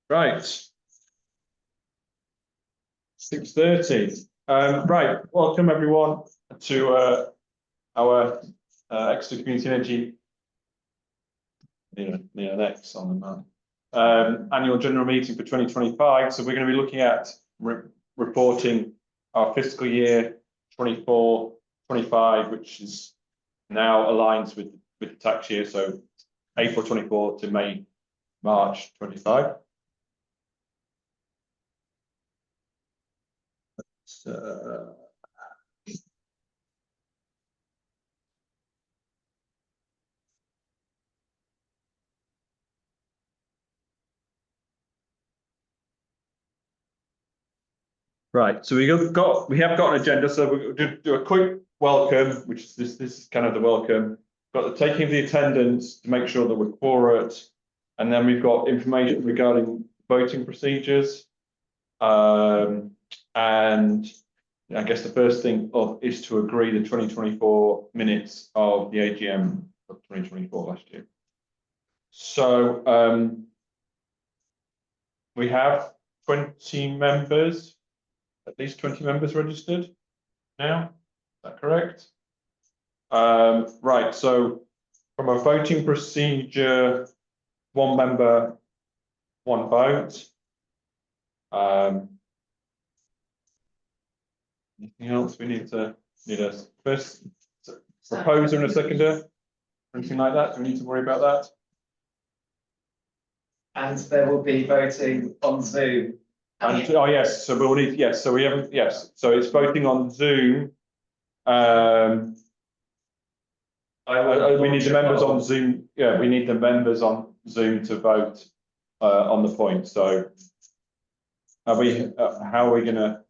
Right. 6:30. Right. Welcome everyone to our Exeter Community Energy. Next on the map. Annual general meeting for 2025. So we're going to be looking at reporting our fiscal year 24-25, which is now aligns with the tax year. So April 24 to March 25. Right, so we have got an agenda. So we'll do a quick welcome, which is this is kind of the welcome. Got the taking of the attendance to make sure that we're quorate, and then we've got information regarding voting procedures. And I guess the first thing is to agree the 2024 minutes of the AGM of 2024 last year. So we have 20 members. At least 20 members registered now. Is that correct? Right. So from a voting procedure, one member, one vote. Anything else we need a first proposer and a seconder? Anything like that? Do we need to worry about that? And there will be voting on Zoom. And, oh yes, so we'll need so we haven't so it's voting on Zoom. We need the members on Zoom. Yeah, we need the members on Zoom to vote on the point. So how are we going to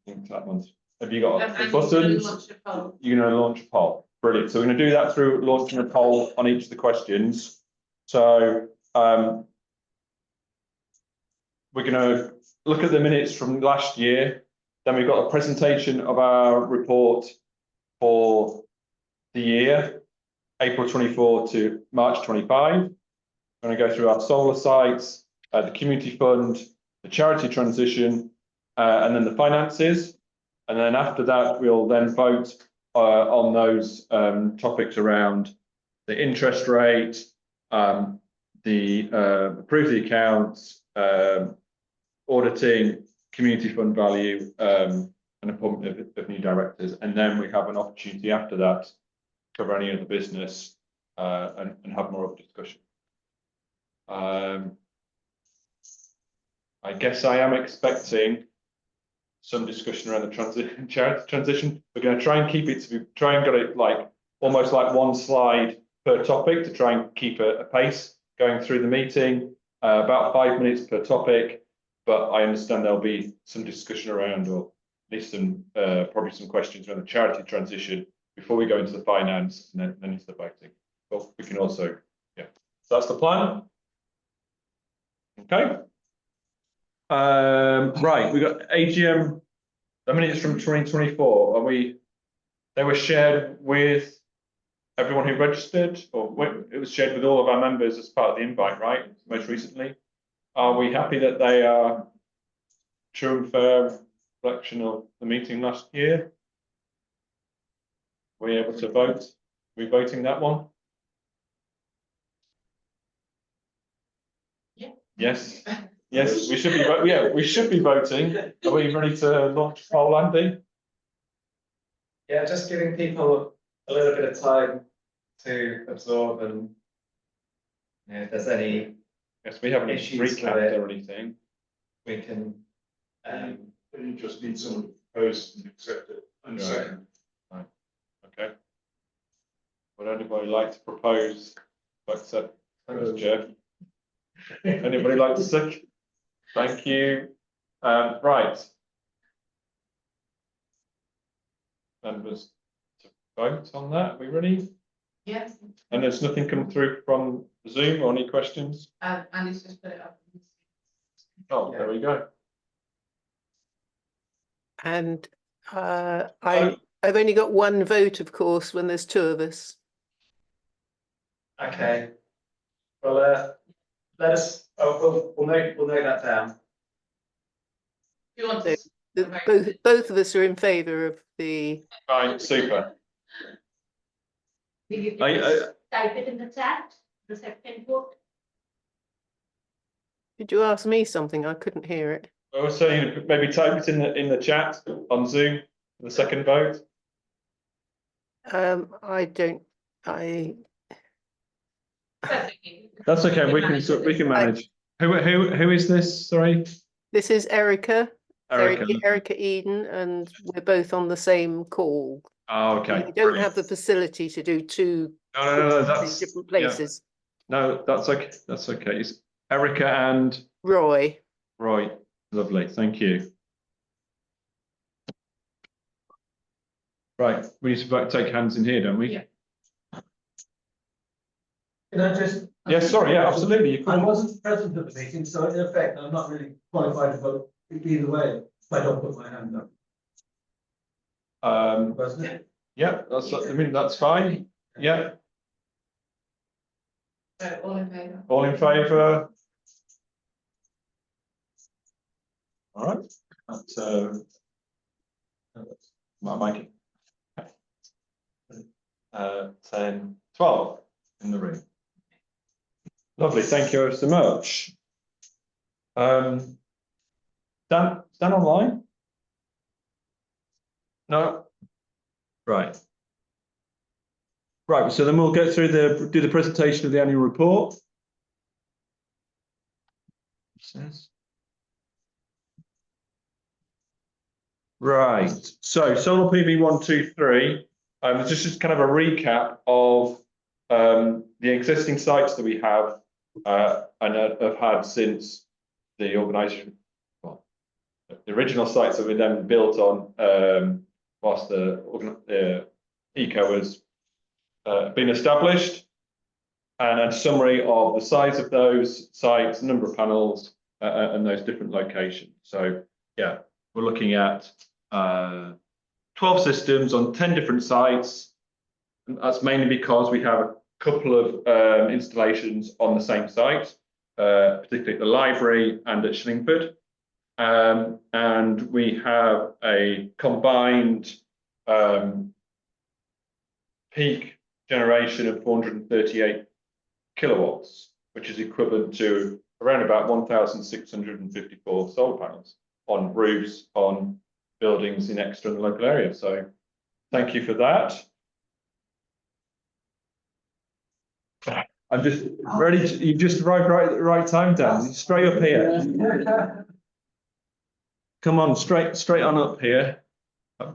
think that one? Have you got the buttons? You're going to launch a poll. Brilliant. So we're going to do that through launching a poll on each of the questions. So we're going to look at the minutes from last year. Then we've got a presentation of our report for the year, April 24 to March 25. We're going to go through our solar sites, the community fund, the charity transition, and then the finances. And then after that, we'll then vote on those topics around the interest rate, approve the accounts, auditing, community fund value, and appointment of new directors. And then we have an opportunity after that to cover any other business and have more of a discussion. I guess I am expecting some discussion around the charity transition. We're going to try and keep it try and get it like almost like one slide per topic to try and keep a pace going through the meeting, about 5 minutes per topic. But I understand there'll be some discussion around, or at least some probably some questions around the charity transition before we go into the finance and then into the voting. But we can also, so that's the plan. Okay. Right, we got AGM. The minutes from 2024. They were shared with everyone who registered, or it was shared with all of our members as part of the invite, right? Most recently. Are we happy that they are true and fair reflection of the meeting last year? Were we able to vote? Are we voting that one? Yeah. Yes. Yes, we should be. Yeah, we should be voting. Are we ready to launch a poll, Andy? Yeah, just giving people a little bit of time to absorb, and if there's any. Yes, we haven't recapped or anything. We can. You just need someone to propose and accept it. And second. Right. Okay. Would anybody like to propose? Accept as Jeff. Anybody like to second? Thank you. Right. Members to vote on that. Are we ready? Yes. And there's nothing come through from Zoom or any questions? And it's just put it up. Oh, there we go. And I've only got one vote, of course, when there's two of us. Okay. Well, let us, we'll note that down. You want So, to? both of us are in favour of the, Right, super. Will you I- please type it in the chat, the second vote? did you ask me something? I couldn't hear it. I was saying maybe type it in the chat on Zoom for the second vote. I don't, That's okay. We can manage. Who is this? Sorry, this is Erica, Erica. Erica Eden, and we're both on the same call. Oh, okay. We don't have the facility to do two No, in that's different yeah. places. No, that's okay. That's okay. It's Erica and Roy, Roy. Lovely. Thank you. Right, we need to take hands in here, don't we? Yeah. Can I just? Yes, sorry, yeah, absolutely. You I could. wasn't present at the meeting, so in effect, I'm not really qualified to vote either way, if I don't put my hand up, wasn't it? Yeah, I mean, that's fine. Yeah, So all in favour? all in favour? All right, that's, my mic. 10, 12 in the room. Lovely, thank you ever so much. Dan online? No? Right. Right, so then we'll go through do the presentation of the annual report. Right, so solar PV 1, 2, 3. Just kind of a recap of the existing sites that we have and have had since the organisation, well, the original sites that we then built on whilst the ECO has been established, and a summary of the size of those sites, number of panels, and those different locations. So yeah, we're looking at 12 systems on 10 different sites. And that's mainly because we have a couple of installations on the same site, particularly at the library and at Shillingford. And we have a combined peak generation of 438 kilowatts, which is equivalent to around about 1,654 solar panels on roofs, on buildings in Exeter and the local area. So thank you for that. I'm just ready to, you just arrived right at the right time, Dan. Straight up here. Come on, straight on up here.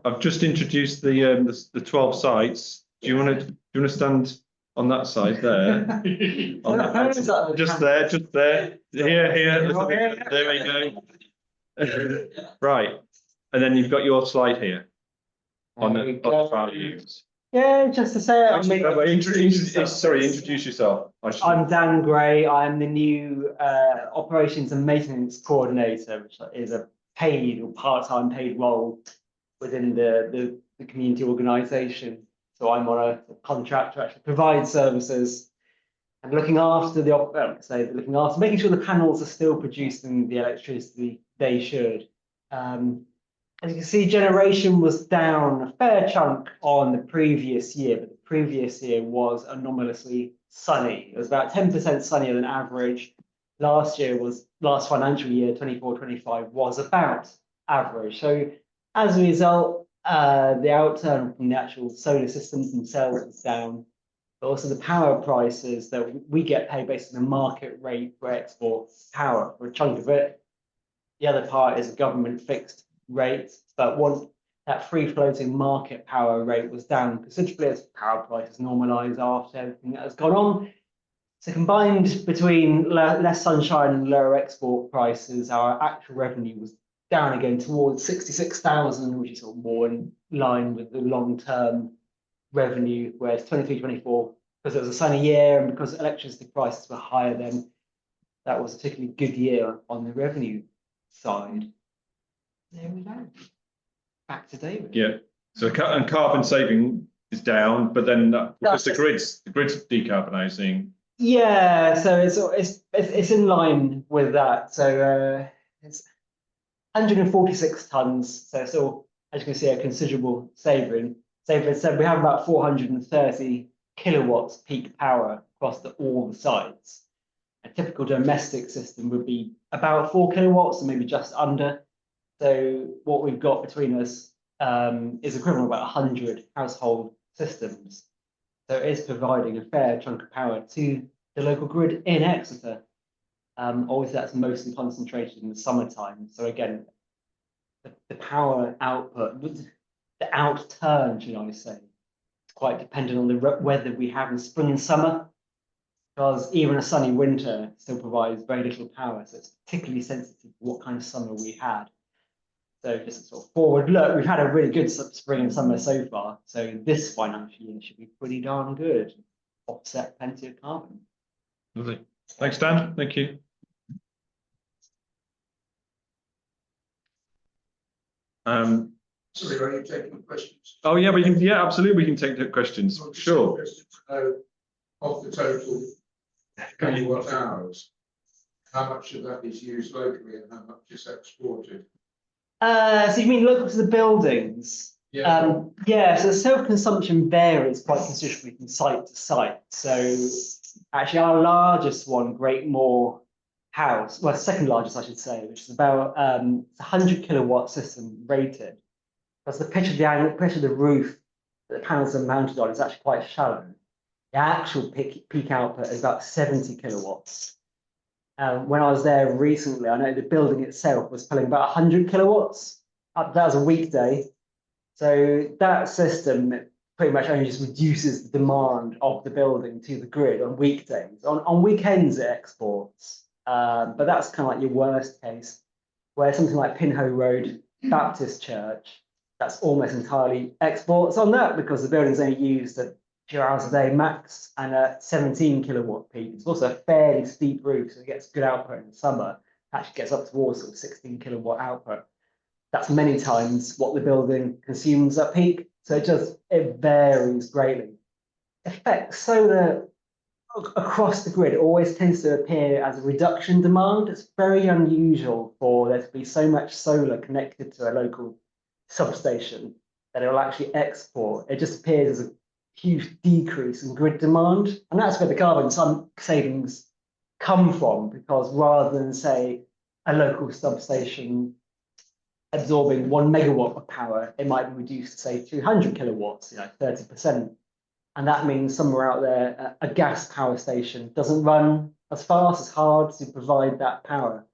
I've just introduced the 12 sites. Do you want to stand on that side there? On that, just there. Here. There we go. Right, and then you've got your slide here on the values. Yeah, just to say, I mean, Introduce yourself. I'm Dan Gray. I'm the new operations and maintenance coordinator, which is a paid or part-time paid role within the community organisation. So I'm on a contract to actually provide services and looking after making sure the panels are still producing the electricity they should. As you can see, generation was down a fair chunk on the previous year, but the previous year was anomalously sunny. It was about 10% sunnier than average. Last financial year, 24-25, was about average. So as a result, the outturn from the actual solar systems themselves was down, but also the power prices that we get paid based on the market rate for export power for a chunk of it. The other part is a government fixed rate, but that free floating market power rate was down considerably as power prices normalised after everything that has gone on. So combined between less sunshine and lower export prices, our actual revenue was down again towards 66,000, which is sort of more in line with the long-term revenue, whereas 23-24, because it was a sunny year and because electricity prices were higher, then that was a particularly good year on the revenue side. There we go. Back to David. Yeah. So and carbon saving is down, but then because the grid's decarbonising, Yeah, so it's in line with that. So it's 146 tons. So still, as you can see, a considerable saving. So we have about 430 kilowatts peak power across all the sites. A typical domestic system would be about 4 kilowatts, or maybe just under. So what we've got between us is equivalent to about 100 household systems. So it is providing a fair chunk of power to the local grid in Exeter. Obviously, that's mostly concentrated in the summertime. So again, the power output, the outturn, should I say, is quite dependent on the weather we have in spring and summer. Because even a sunny winter still provides very little power, so it's particularly sensitive to what kind of summer we had. So just a sort of forward look, we've had a really good spring and summer so far. So this financial year should be pretty darn good. Offset plenty of carbon. Lovely. Thanks, Dan. Thank you. Sorry, are you taking questions? Oh yeah, we can. Yeah, absolutely. We can take the questions. I'm just Sure. interested to know, of the total kilowatt hours, how much of that is used locally and how much is exported? So you mean local to the buildings? Yeah. Yeah, so the self-consumption varies quite considerably from site to site. So actually our largest one, Great Moor House, well, second largest, I should say, which is about it's a 100 kilowatt system rated. Because the pitch of the roof that the panels are mounted on is actually quite shallow. The actual peak output is about 70 kilowatts. When I was there recently, I know the building itself was pulling about 100 kilowatts. That was a weekday. So that system pretty much only just reduces the demand of the building to the grid on weekdays. On weekends, it exports. But that's kind of like your worst case, where something like Pinhoe Road Baptist Church, that's almost entirely exports on that because the building's only used a few hours a day max and a 17 kilowatt peak. It's also a fairly steep roof, so it gets good output in the summer. Actually gets up towards sort of 16 kilowatt output. That's many times what the building consumes at peak. So it varies greatly. Effect solar across the grid always tends to appear as a reduction demand. It's very unusual for there to be so much solar connected to a local substation that it will actually export. It just appears as a huge decrease in grid demand. And that's where the carbon savings come from, because rather than say a local substation absorbing 1 megawatt of power, it might be reduced to say 200 kilowatts, 30%. And that means somewhere out there, a gas power station doesn't run as fast, as hard to provide that power.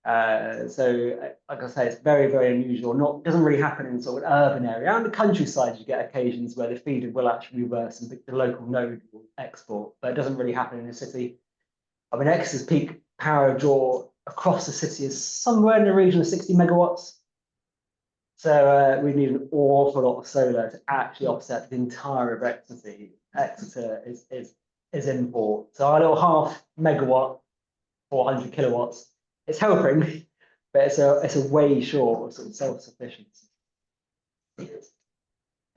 So, like I say, it's very, very unusual. Doesn't really happen in sort of an urban area. Out in the countryside, you get occasions where the feeder will actually reverse and the local node will export, but it doesn't really happen in the city. I mean, Exeter's peak power draw across the city is somewhere in the region of 60 megawatts. So we need an awful lot of solar to actually offset the entire of Exeter is import. So our little half megawatt, 400 kilowatts, it's helping, but it's a way short of sort of self-sufficiency.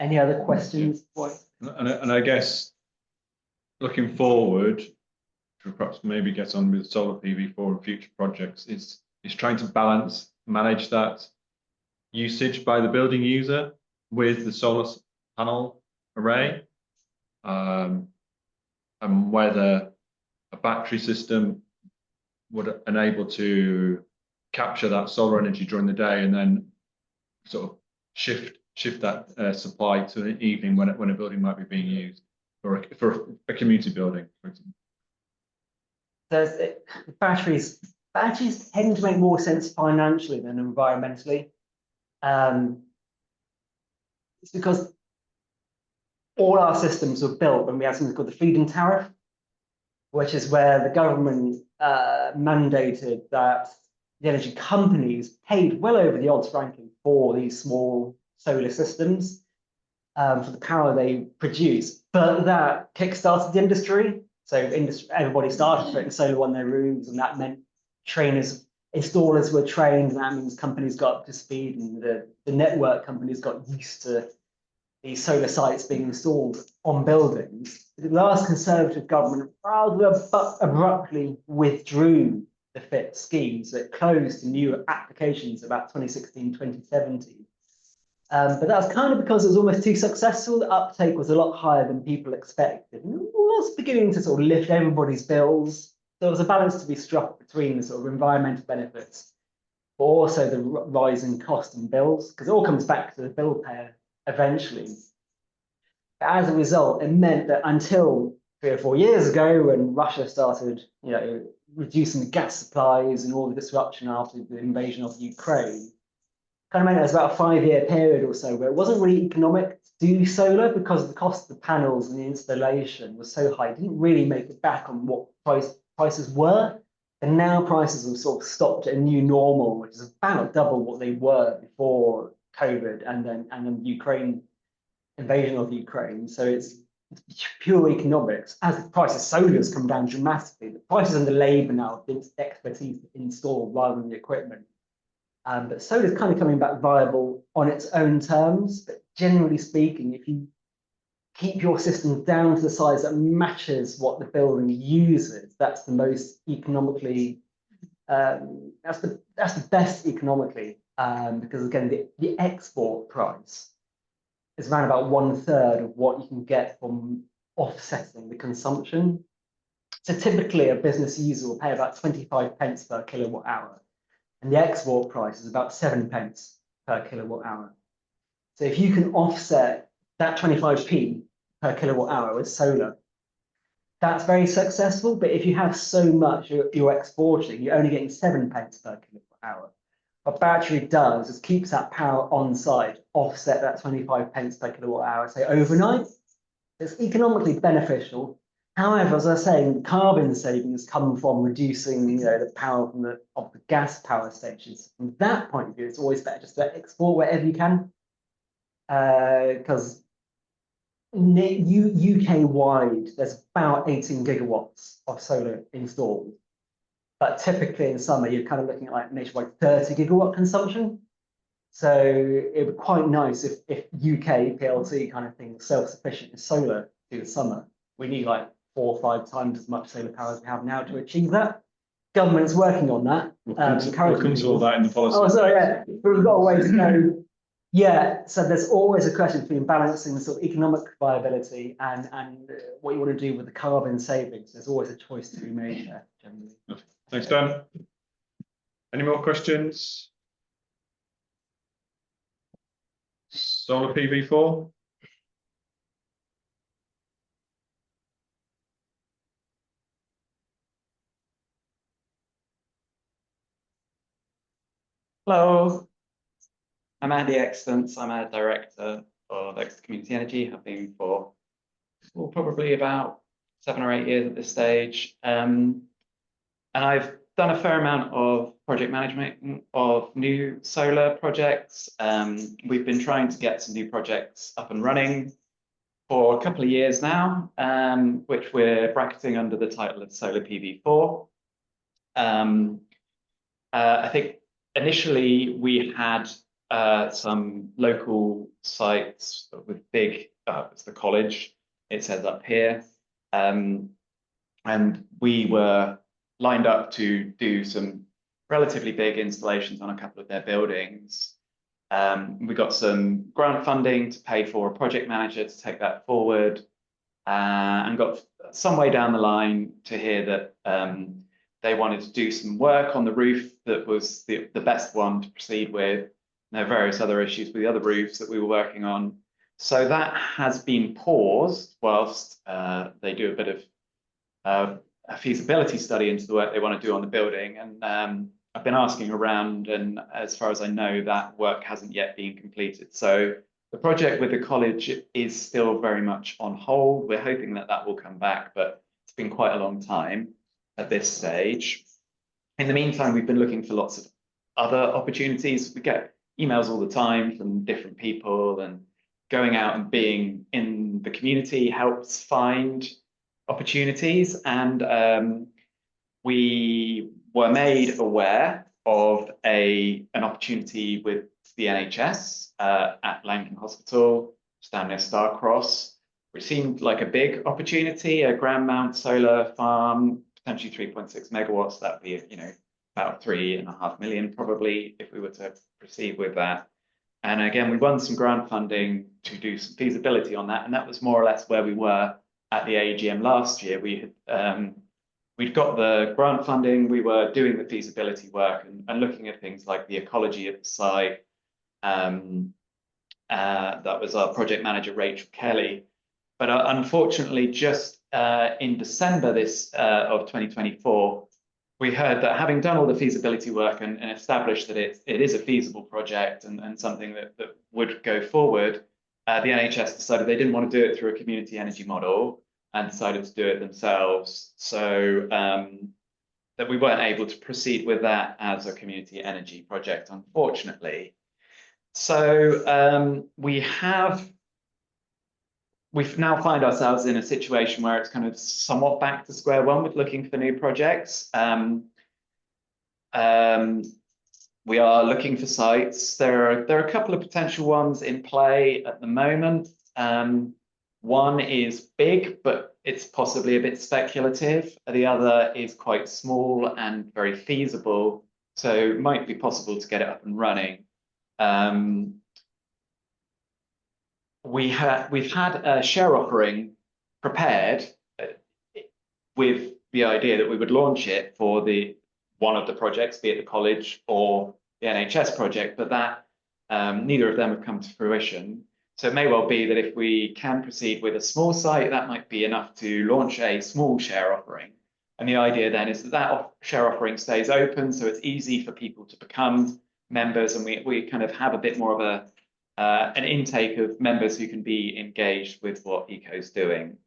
Any other questions? And I guess looking forward, to perhaps maybe get on with solar PV for future projects, is trying to manage that usage by the building user with the solar panel array, and whether a battery system would enable to capture that solar energy during the day and then sort of shift that supply to the evening when a building might be being used for a community building, for example. Batteries tend to make more sense financially than environmentally. It's because all our systems were built when we had something called the feed-in tariff, which is where the government mandated that the energy companies paid well over the odds, frankly, for these small solar systems for the power they produce. But that kickstarted the industry. So everybody started putting solar on their roofs, and that meant installers were trained, and that means companies got up to speed, and the network companies got used to these solar sites being installed on buildings, the last Conservative government rather abruptly withdrew the FIT scheme, so it closed to new applications about 2016, 2017. But that's kind of because it was almost too successful. The uptake was a lot higher than people expected. And it was beginning to sort of lift everybody's bills. There was a balance to be struck between the sort of environmental benefits, but also the rising cost and bills, because it all comes back to the bill payer eventually. But as a result, it meant that until 3 or 4 years ago, when Russia started, reducing the gas supplies and all the disruption after the invasion of Ukraine, kind of meant it was about a 5-year period or so where it wasn't really economic to do solar because the cost of the panels and the installation was so high. It didn't really make it back on what prices were. And now prices have sort of stopped at a new normal, which is about double what they were before COVID and then Ukraine invasion of Ukraine. So it's pure economics. As the price of solar has come down dramatically, the prices and the labour now, the expertise to install rather than the equipment. But solar is kind of coming back viable on its own terms. But generally speaking, if you keep your system down to the size that matches what the building uses, that's the most economically, that's the best economically, because again, the export price is around about 1/3 of what you can get from offsetting the consumption. So typically a business user will pay about 25 pence per kilowatt hour, and the export price is about 7 pence per kilowatt hour. So if you can offset that 25p per kilowatt hour with solar, that's very successful. But if you have so much you're exporting, you're only getting 7 pence per kilowatt hour. What battery does is keeps that power on site, offset that 25 pence per kilowatt hour, say overnight. It's economically beneficial. However, as I was saying, carbon savings come from reducing, the power from the gas power stations. From that point of view, it's always better just to export wherever you can, because UK-wide, there's about 18 gigawatts of solar installed. But typically in summer, you're kind of looking at like nationwide 30 gigawatt consumption. So it would be quite nice if UK PLC kind of thing was self-sufficient in solar through the summer. We need like 4 or 5 times as much solar power as we have now to achieve that. Government's working on that. We'll come to all that in the policy. Oh, sorry, yeah, but we've got a way to go. Yeah, so there's always a question between balancing the sort of economic viability and what you want to do with the carbon savings. There's always a choice to be made there, generally. Thanks, Dan. Any more questions? Solar PV4? Hello, I'm Andy Extance. I'm a director of Exeter Community Energy. Have been for probably about 7 or 8 years at this stage. And I've done a fair amount of project management of new solar projects. We've been trying to get some new projects up and running for a couple of years now, which we're bracketing under the title of Solar PV4. I think initially we had some local sites with big, it's the college, it says up here, and we were lined up to do some relatively big installations on a couple of their buildings. We got some grant funding to pay for a project manager to take that forward, and got some way down the line to hear that they wanted to do some work on the roof that was the best one to proceed with. There are various other issues with the other roofs that we were working on. So that has been paused whilst they do a bit of a feasibility study into the work they want to do on the building. And I've been asking around, and as far as I know, that work hasn't yet been completed. So the project with the college is still very much on hold. We're hoping that that will come back, but it's been quite a long time at this stage. In the meantime, we've been looking for lots of other opportunities. We get emails all the time from different people, and going out and being in the community helps find opportunities. And we were made aware of an opportunity with the NHS at Langton Hospital stand near Starcross, which seemed like a big opportunity, a ground mount solar farm, potentially 3.6 megawatts. That'd be, you know, about 3.5 million probably if we were to proceed with that. And again, we won some grant funding to do some feasibility on that, and that was more or less where we were at the AGM last year. We had we'd got the grant funding, we were doing the feasibility work and looking at things like the ecology of the site. That was our project manager, Rachel Kelly. But unfortunately, just in December of 2024, we heard that having done all the feasibility work and established that it is a feasible project and something that would go forward, the NHS decided they didn't want to do it through a community energy model and decided to do it themselves. So that we weren't able to proceed with that as a community energy project, unfortunately. So we've now find ourselves in a situation where it's kind of somewhat back to square one with looking for new projects. We are looking for sites. There are a couple of potential ones in play at the moment. One is big, but it's possibly a bit speculative. The other is quite small and very feasible, so it might be possible to get it up and running. We've had a share offering prepared with the idea that we would launch it for one of the projects, be it the college or the NHS project, but that neither of them have come to fruition. So it may well be that if we can proceed with a small site, that might be enough to launch a small share offering. And the idea then is that share offering stays open, so it's easy for people to become members, and we kind of have a bit more of an intake of members who can be engaged with what ECO's doing.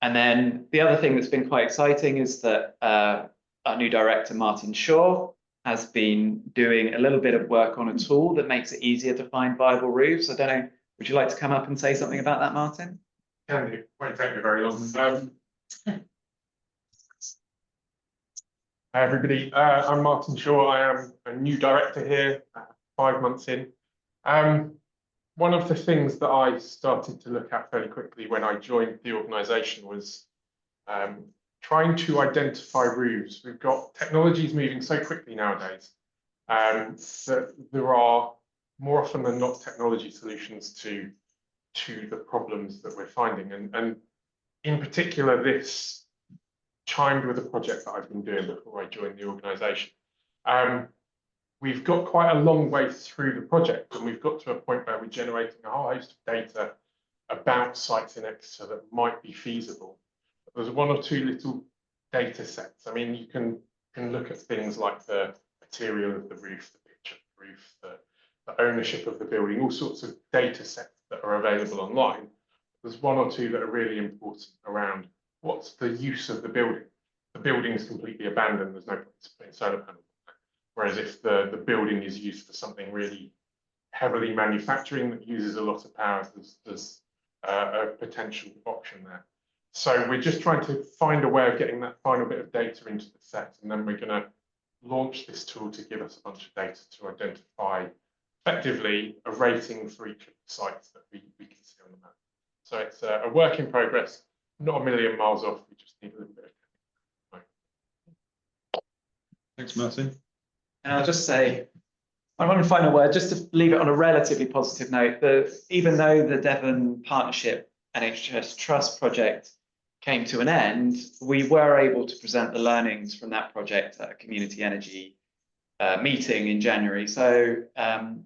And then the other thing that's been quite exciting is that our new director, Martin Shaw, has been doing a little bit of work on a tool that makes it easier to find viable roofs. I don't know, would you like to come up and say something about that, Martin? Can do. Won't take me very long. Hi everybody, I'm Martin Shaw. I am a new director here, 5 months in. One of the things that I started to look at fairly quickly when I joined the organisation was trying to identify roofs. We've got technologies moving so quickly nowadays that there are more often than not technology solutions to the problems that we're finding. And in particular, this chimed with a project that I've been doing before I joined the organisation. We've got quite a long way through the project, and we've got to a point where we're generating a whole host of data about sites in Exeter that might be feasible. There's one or two little data sets. I mean, you can look at things like the material of the roof, the pitch of the roof, the ownership of the building, all sorts of data sets that are available online. There's one or two that are really important around what's the use of the building. The building is completely abandoned. There's no point in putting solar panels. Whereas if the building is used for something really heavily manufacturing that uses a lot of power, there's a potential option there. So we're just trying to find a way of getting that final bit of data into the set, and then we're going to launch this tool to give us a bunch of data to identify effectively a rating for each of the sites that we can see on the map. So it's a work in progress, not a million miles off. We just need a little bit of time. Thanks, Martin. And I'll just say, one final word, just to leave it on a relatively positive note, that even though the Devon Partnership NHS Trust project came to an end, we were able to present the learnings from that project at a community energy meeting in January. So,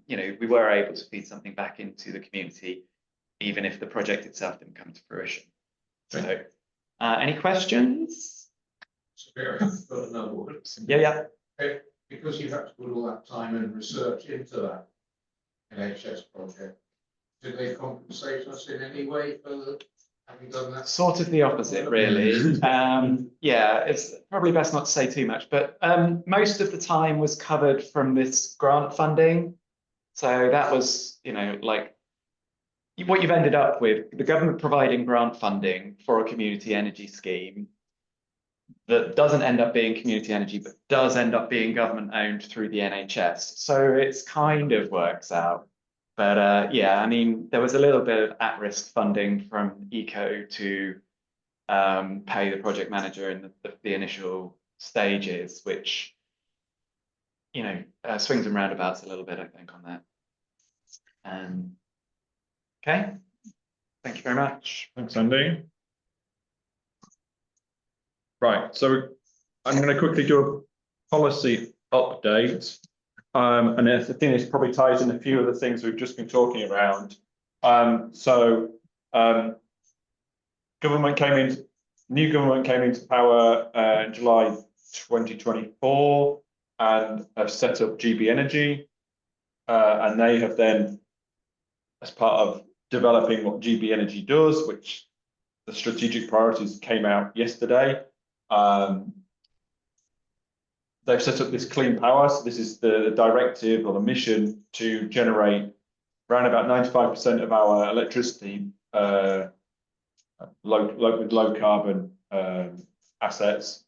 you know, we were able to feed something back into the community, even if the project itself didn't come to fruition. So, any questions? I've got another one. Yeah. Because you had to put all that time and research into that NHS project, did they compensate us in any way for having done that? Sort of the opposite, really. Yeah, it's probably best not to say too much, but most of the time was covered from this grant funding. So that was, you know, like what you've ended up with, the government providing grant funding for a community energy scheme that doesn't end up being community energy, but does end up being government owned through the NHS. So it's kind of works out. But yeah, I mean, there was a little bit of at-risk funding from ECOE to pay the project manager in the initial stages, which, you know, swings and roundabouts a little bit, I think, on that. Okay, thank you very much. Thanks, Andy. Right, so I'm going to quickly do a policy update. And I think this probably ties in a few of the things we've just been talking around. New government came into power in July 2024 and have set up GB Energy. And they have then, as part of developing what GB Energy does, which the strategic priorities came out yesterday, they've set up this clean power. So this is the directive or the mission to generate around about 95% of our electricity with low carbon assets.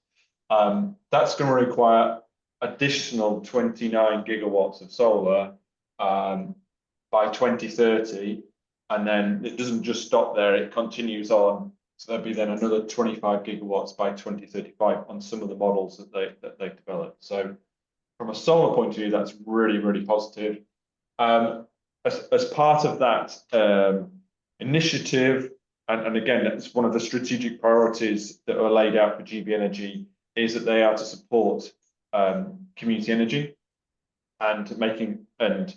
That's going to require additional 29 gigawatts of solar by 2030. And then it doesn't just stop there, it continues on. So there'll be then another 25 gigawatts by 2035 on some of the models that they've developed. So from a solar point of view, that's really, really positive. As part of that initiative, and again, that's one of the strategic priorities that are laid out for GB Energy, is that they are to support community energy and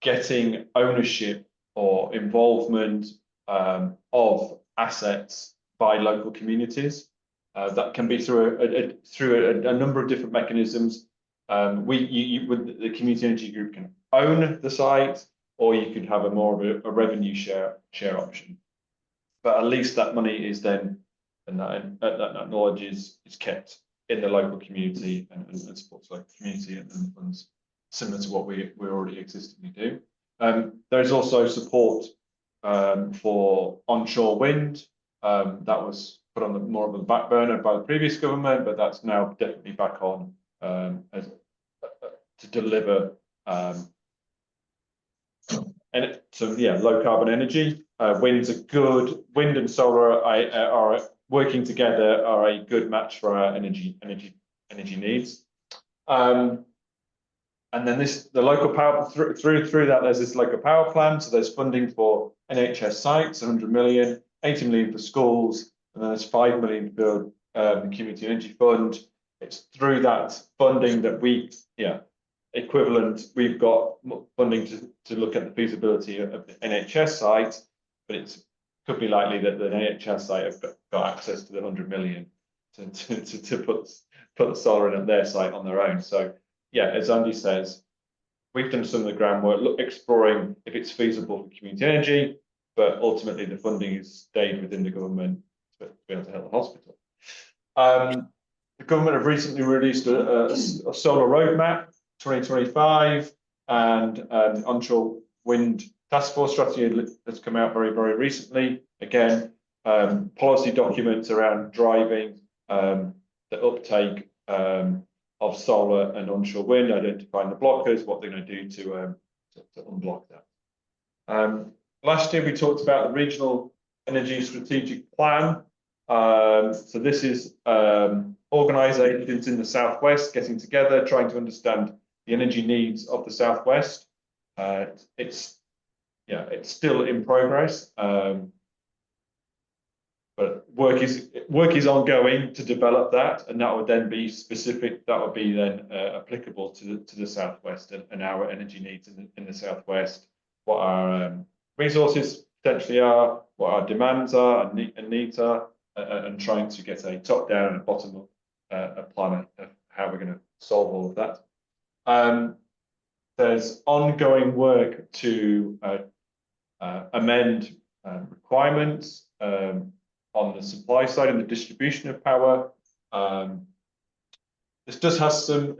getting ownership or involvement of assets by local communities. That can be through a number of different mechanisms. With the community energy group can own the site, or you could have more of a revenue share option. But at least that money is then, and that knowledge is kept in the local community and supports local community and funds similar to what we already existingly do. There's also support for onshore wind. That was put on more of a back burner by the previous government, but that's now definitely back on to deliver. And so yeah, low carbon energy. Wind and solar are working together, are a good match for our energy needs. And then the local power through that, there's this local power plan. So there's funding for NHS sites, 100 million, 80 million for schools, and then there's 5 million to build the Community Energy Fund. It's through that funding that we've got funding to look at the feasibility of the NHS site, but it could be likely that the NHS site have got access to the 100 million to put the solar in at their site on their own. So yeah, as Andy says, we've done some of the groundwork, exploring if it's feasible for community energy, but ultimately the funding has stayed within the government to be able to help the hospital. The government have recently released a solar roadmap 2025 and an onshore wind task force strategy that's come out very, very recently. Again, policy documents around driving the uptake of solar and onshore wind, identifying the blockers, what they're going to do to unblock that. Last year we talked about the regional energy strategic plan. So this is organisations in the southwest getting together, trying to understand the energy needs of the southwest. It's still in progress, but work is ongoing to develop that, and that would then be specific. That would be then applicable to the southwest and our energy needs in the southwest. What our resources potentially are, what our demands are and needs are, and trying to get a top down and a bottom up plan of how we're going to solve all of that. There's ongoing work to amend requirements on the supply side and the distribution of power. This does have some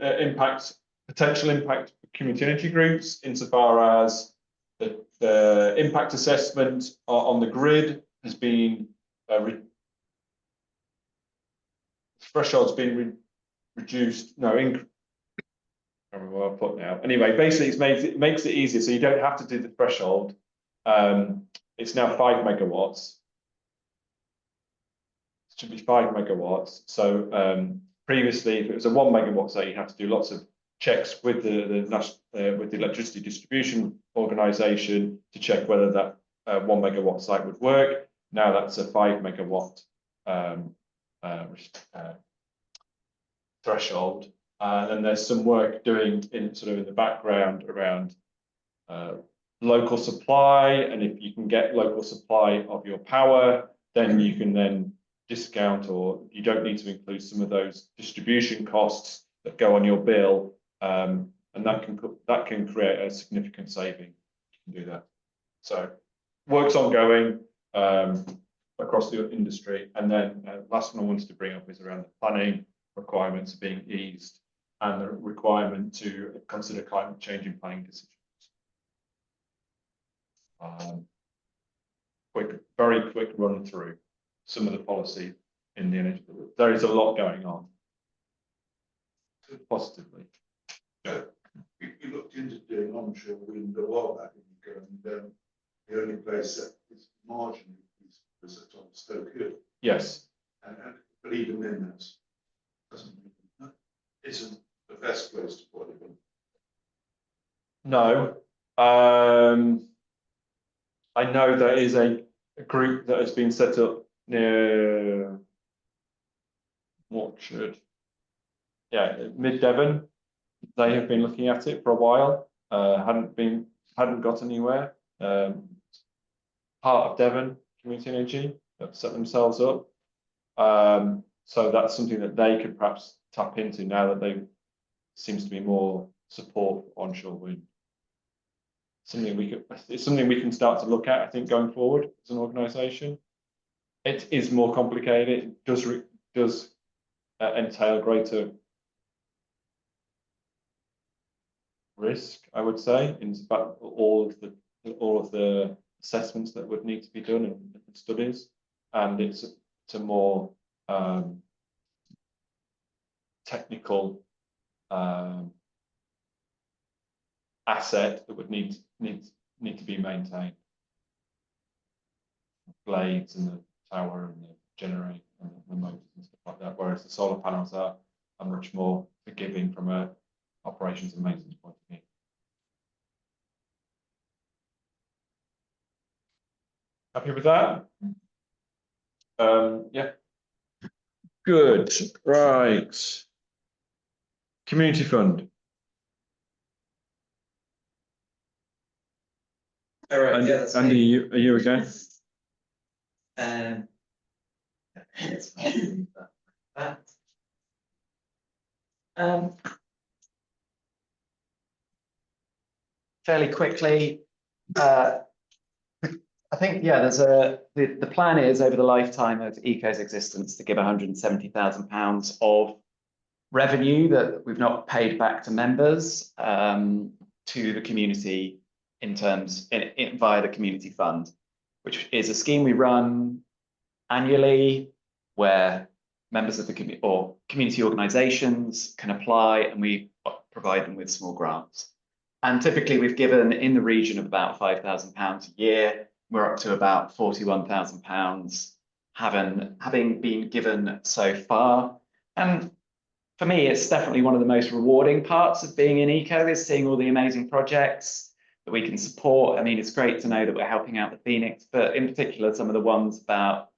potential impact for community energy groups insofar as the impact assessment on the grid has been thresholds been reduced, can't remember what I put now. Anyway, basically it makes it easier, so you don't have to do the threshold. It's now 5 megawatts. It should be 5 megawatts. So previously, if it was a 1 megawatt site, you have to do lots of checks with the electricity distribution organisation to check whether that 1 megawatt site would work. Now that's a 5 megawatt threshold. And then there's some work doing in the background around local supply, and if you can get local supply of your power, then you can then discount, or you don't need to include some of those distribution costs that go on your bill, and that can create a significant saving. You can do that. So work's ongoing across the industry. And then last one I wanted to bring up is around the planning requirements being eased and the requirement to consider climate change in planning decisions. Very quick run through some of the policy in the energy. There is a lot going on positively. We looked into doing onshore wind a while back, and the only place that is marginally was at Stoke Hill. Yes. But even then, isn't the best place to put it in. No. I know there is a group that has been set up near Orchard. Yeah, mid Devon. They have been looking at it for a while. Hadn't got anywhere. Part of Devon Community Energy have set themselves up. So that's something that they could perhaps tap into now that there seems to be more support for onshore wind. It's something we can start to look at, I think, going forward as an organisation. It is more complicated. It does entail greater risk, I would say, in fact, all of the assessments that would need to be done and studies, and it's a more technical asset that would need to be maintained. Blades and the tower and the generator and the motors and stuff like that, whereas the solar panels are much more forgiving from a operations and maintenance point of view. Happy with that? Yeah. Good. Right. Community fund. All right, yeah, that's Andy, me. are you again? It's fine. That. Fairly quickly, I think, yeah, the plan is over the lifetime of ECO's existence to give £170,000 of revenue that we've not paid back to members to the community via the community fund, which is a scheme we run annually where members of the community organisations can apply, and we provide them with small grants. And typically we've given in the region of about £5,000 a year. We're up to about £41,000 having been given so far. And for me, it's definitely one of the most rewarding parts of being in ECO is seeing all the amazing projects that we can support. I mean, it's great to know that we're helping out the Phoenix, but in particular, some of the ones about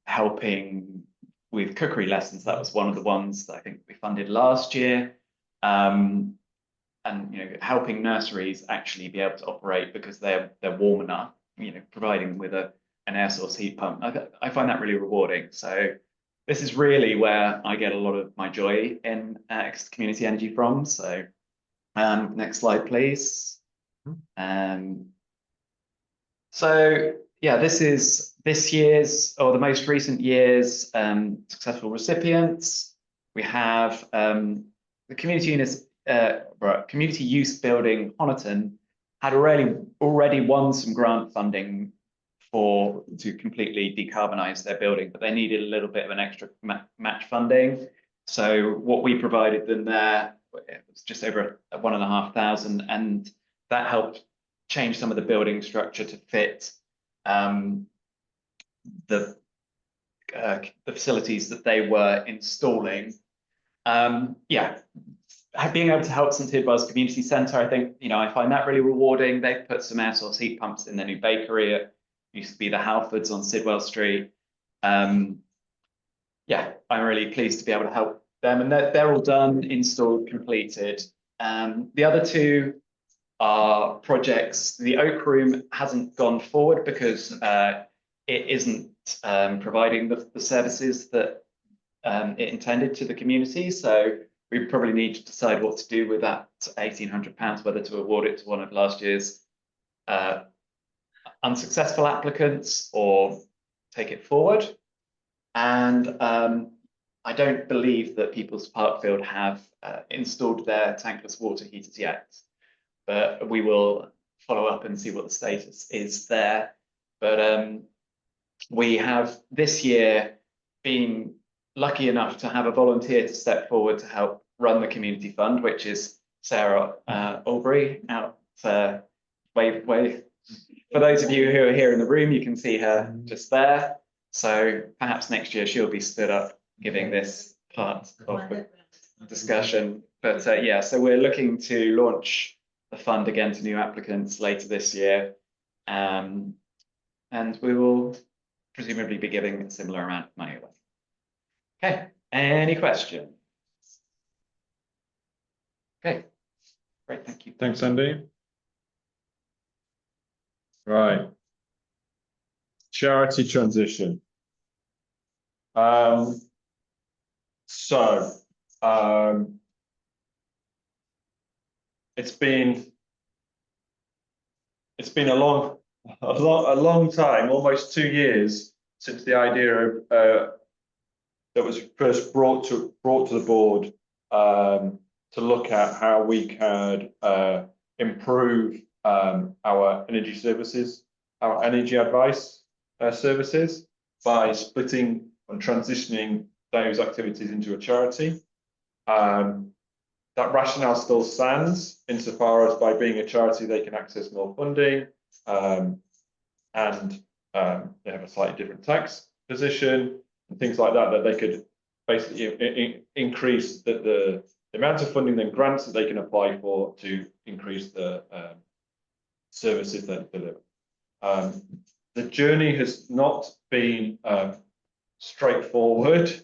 helping with cookery lessons. That was one of the ones that I think we funded last year. And helping nurseries actually be able to operate because they're warm enough, providing them with an air source heat pump. I find that really rewarding. So this is really where I get a lot of my joy in Exeter Community Energy from. So next slide, please. So yeah, this is this year's or the most recent year's successful recipients. We have the community units. Community Use Building Honiton had already won some grant funding to completely decarbonise their building, but they needed a little bit of an extra match funding. So what we provided them there it was just over 1,500, and that helped change some of the building structure to fit the facilities that they were installing. Yeah, being able to help St Tidwell's Community Centre, I think, I find that really rewarding. They've put some air source heat pumps in their new bakery. It used to be the Halfords on Sidwell Street. Yeah, I'm really pleased to be able to help them, and they're all done, installed, completed. The other two are projects. The Oak Room hasn't gone forward because it isn't providing the services that it intended to the community. So we probably need to decide what to do with that £1,800, whether to award it to one of last year's unsuccessful applicants or take it forward. And I don't believe that People's Parkfield have installed their tankless water heaters yet, but we will follow up and see what the status is there. But we have this year been lucky enough to have a volunteer to step forward to help run the community fund, which is Sarah Albury out wave. For those of you who are here in the room, you can see her just there. So perhaps next year she'll be stood up giving this part of the discussion. But yeah, so we're looking to launch the fund again to new applicants later this year. And we will presumably be giving a similar amount of money away. Okay, any questions? Okay, great, thank you. Thanks, Andy. Right. Charity transition. It's been a long time, almost 2 years since the idea of that was first brought to the board to look at how we could improve our energy services, our energy advice services by splitting and transitioning those activities into a charity. That rationale still stands insofar as by being a charity they can access more funding and they have a slightly different tax position and things like that, that they could basically increase the amount of funding and grants that they can apply for to increase the services that they deliver. The journey has not been straightforward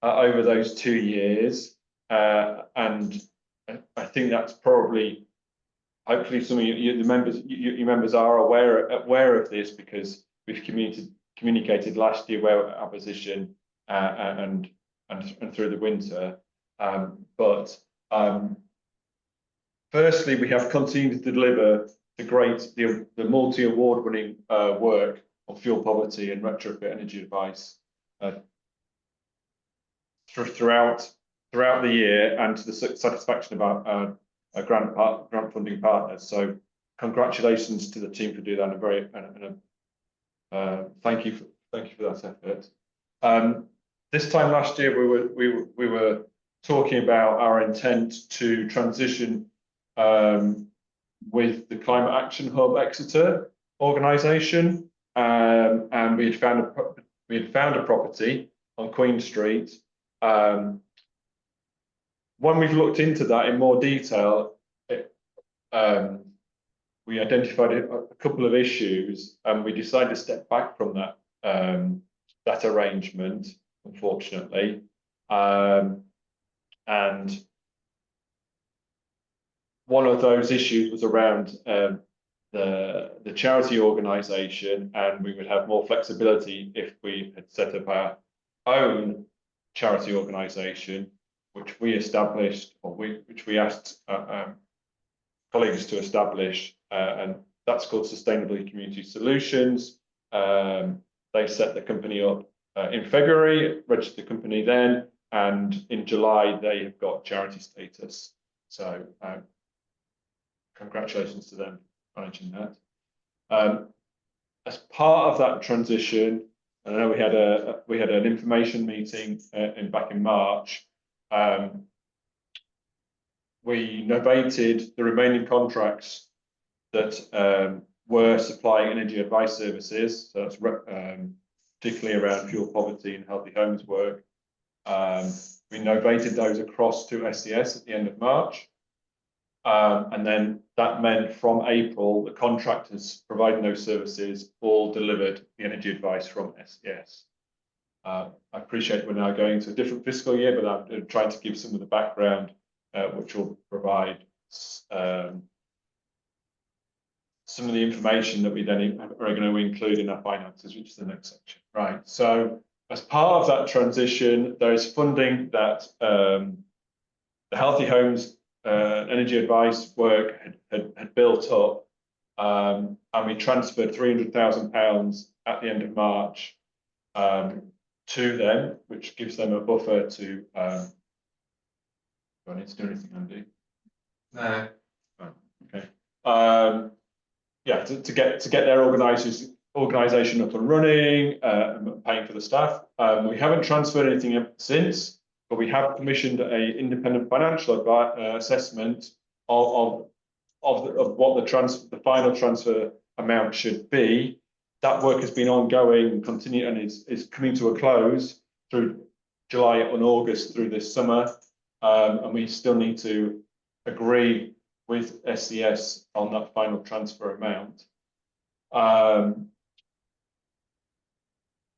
over those 2 years, and I think that's probably, hopefully, some of you, the members are aware of this because we've communicated last year where our position and through the winter. But firstly, we have continued to deliver the multi-award-winning work on fuel poverty and retrofit energy advice throughout the year, and to the satisfaction of our grant funding partners. So congratulations to the team for doing that, thank you for that effort. This time last year we were talking about our intent to transition with the Climate Action Hub Exeter organisation, and we had found a property on Queen Street. When we've looked into that in more detail, we identified a couple of issues, and we decided to step back from that arrangement, unfortunately. And one of those issues was around the charity organisation, and we would have more flexibility if we had set up our own charity organisation, which we established, or which we asked colleagues to establish, and that's called Sustainability Community Solutions. They set the company up in February, registered the company then, and in July they have got charity status. So congratulations to them for managing that. As part of that transition, I know we had an information meeting back in March. we novated the remaining contracts that were supplying energy advice services. So that's particularly around fuel poverty and healthy homes work. We novated those across to SES at the end of March. And then that meant from April, the contractors providing those services all delivered the energy advice from SES. I appreciate we're now going to a different fiscal year, but I'm trying to give some of the background, which will provide some of the information that we then are going to include in our finances, which is the next section. Right. So as part of that transition, there is funding that the Healthy Homes energy advice work had built up, and we transferred £300,000 at the end of March to them, which gives them a buffer to. Do I need to do anything, Andy? No. Oh, okay. Yeah, to get their organisation up and running, and paying for the staff. We haven't transferred anything since, but we have commissioned an independent financial assessment of what the final transfer amount should be. That work has been ongoing and continue, and is coming to a close through July and August through this summer, and we still need to agree with SES on that final transfer amount.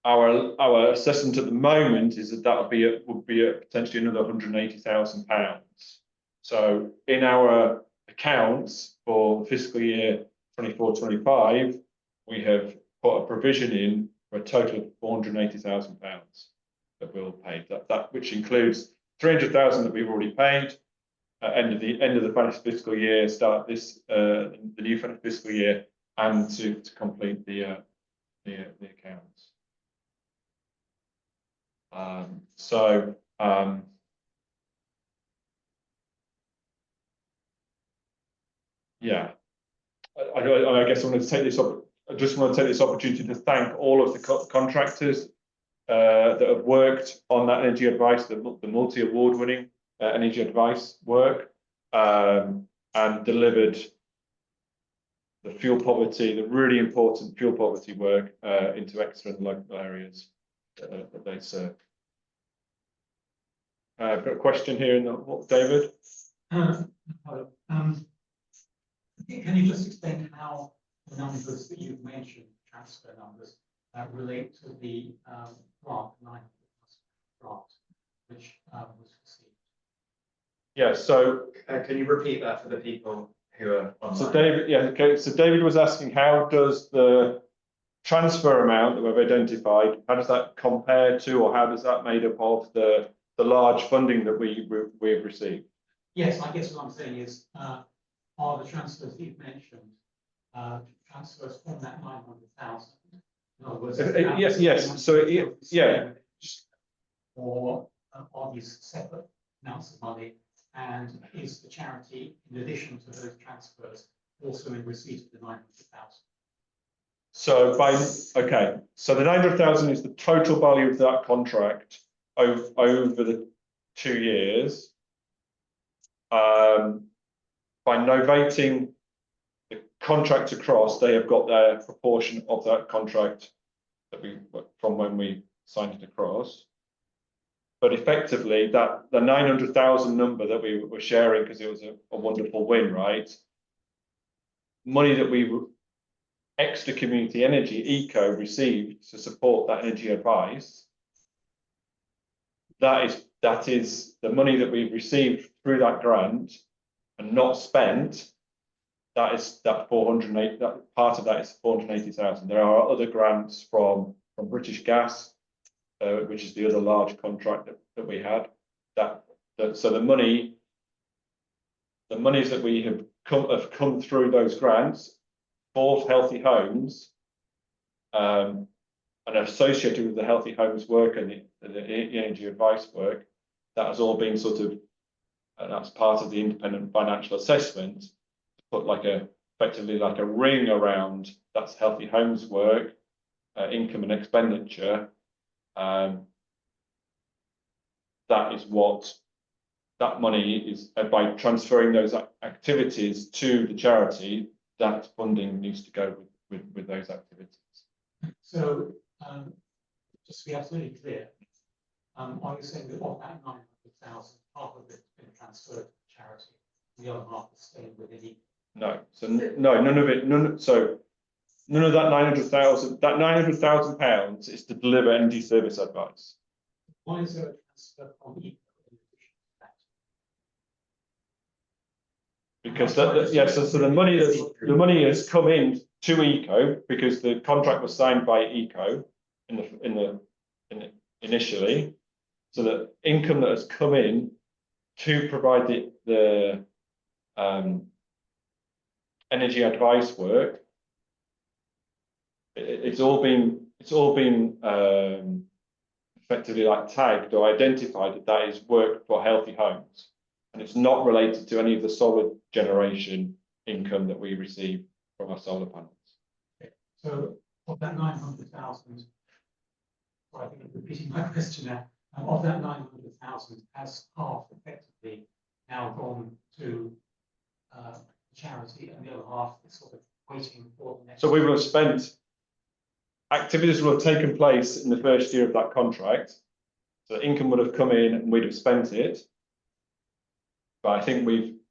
Our assessment at the moment is that would be potentially another £180,000. So in our accounts for fiscal year 24-25, we have put a provision in for a total of £480,000 that we'll pay. That which includes £300,000 that we've already paid at end of the financial fiscal year, start this the new financial fiscal year, and to complete the accounts. Yeah, I guess I want to take this up. I just want to take this opportunity to thank all of the contractors that have worked on that energy advice, the multi-award-winning energy advice work, and delivered the fuel poverty, the really important fuel poverty work into Exeter and local areas that they serve. I've got a question here in David. Hello. Can you just explain how the numbers that you've mentioned, transfer numbers, relate to the grant, grant, which was received? Yeah, so Can you repeat that for the people who are online? So David, yeah, okay. So David was asking, how does the transfer amount that we've identified, how does that compare to, or how does that made up of the large funding that we've received? Yes, I guess what I'm saying is, are the transfers you've mentioned transfers from that 900,000? In other words, yes. So yeah. Or are these separate amounts of money? And is the charity, in addition to those transfers, also in receipt of the 900,000? So so the 900,000 is the total value of that contract over the 2 years. By novating the contract across, they have got their proportion of that contract that from when we signed it across. But effectively, the 900,000 number that we were sharing, because it was a wonderful win, right? Money that Exeter Community Energy, ECO, received to support that energy advice. That is the money that we've received through that grant and not spent. That is that 408. That part of that is 480,000. There are other grants from British Gas, which is the other large contract that we had. So the monies that we have come through those grants for Healthy Homes, and associated with the Healthy Homes work and the energy advice work, that has all been sort of, that's part of the independent financial assessment, to put effectively like a ring around that's Healthy Homes work, income and expenditure. That is what that money is by transferring those activities to the charity, that funding needs to go with those activities. So, just to be absolutely clear, are you saying that of that 900,000, half of it's been transferred to the charity, the other half is staying within ECO? No, so no, none of it, so none of that 900,000, that 900,000 pounds is to deliver energy service advice. Why is there a transfer from ECO in addition to that? Because so the money has come in to ECO because the contract was signed by ECO initially. So the income that has come in to provide the energy advice work, it's all been effectively like tagged or identified that is work for healthy homes, and it's not related to any of the solar generation income that we receive from our solar panels. So of that 900,000, well, I think I'm repeating my question now. Of that 900,000, has half effectively now gone to charity, and the other half is sort of waiting for the next? So we will have spent, activities will have taken place in the first year of that contract. So income would have come in and we'd have spent it. But I think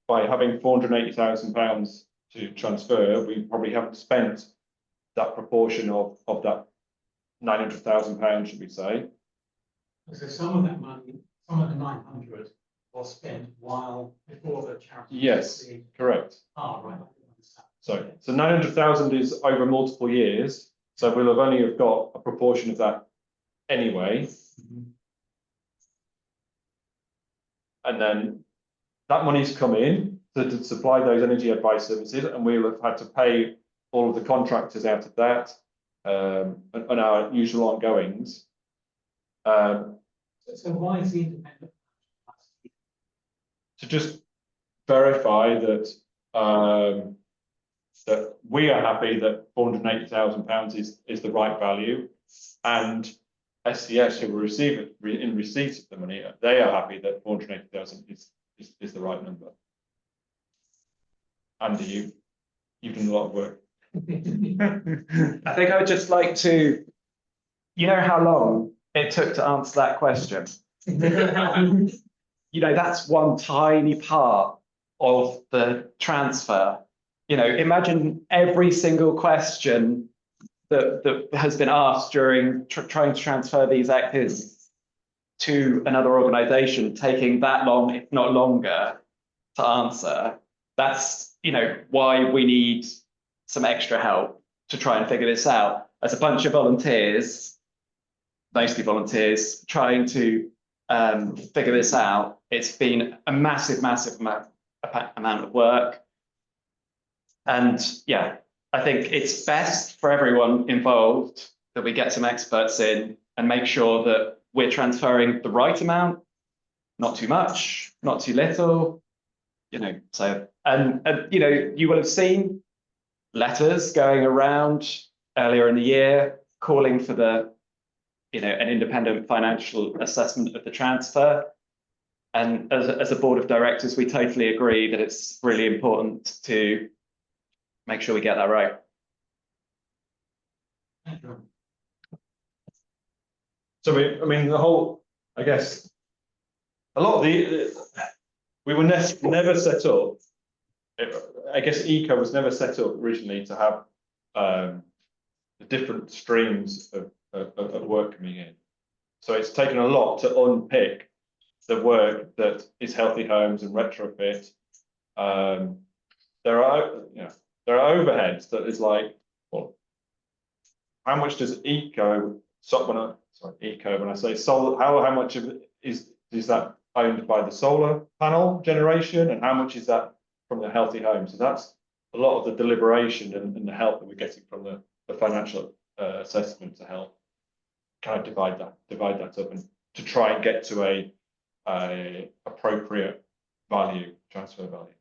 by having £480,000 to transfer, we probably haven't spent that proportion of that £900,000, should we say. So some of that money, some of the 900 was spent before the charity. Yes, correct. Ah, right. So 900,000 is over multiple years. So we'll have only have got a proportion of that anyway. And then that money's come in to supply those energy advice services, and we'll have had to pay all of the contractors out of that and our usual ongoings. So why is the independent? To just verify that that we are happy that £480,000 is the right value, and SCS, who will receive it in receipt of the money, they are happy that 480,000 is the right number. Andy, you've done a lot of work. I think I would just like to, you know how long it took to answer that question? You know, that's one tiny part of the transfer. You know, imagine every single question that has been asked during trying to transfer these activities to another organisation taking that long, if not longer, to answer. That's, you know, why we need some extra help to try and figure this out. As a bunch of volunteers, mostly volunteers, trying to figure this out, it's been a massive amount of work. And yeah, I think it's best for everyone involved that we get some experts in and make sure that we're transferring the right amount, not too much, not too little, you know. So, and you know, you will have seen letters going around earlier in the year calling for the, you know, an independent financial assessment of the transfer. And as a board of directors, we totally agree that it's really important to make sure we get that right. So I mean, the whole, I guess, a lot of we were never set up. I guess ECO was never set up originally to have the different streams of work coming in. So it's taken a lot to unpick the work that is healthy homes and retrofit. There are overheads that is like, well, how much does ECO? When I say solar, how much of it is that owned by the solar panel generation, and how much is that from the healthy home? So that's a lot of the deliberation and the help that we're getting from the financial assessment to help kind of divide that up and to try and get to a appropriate transfer value.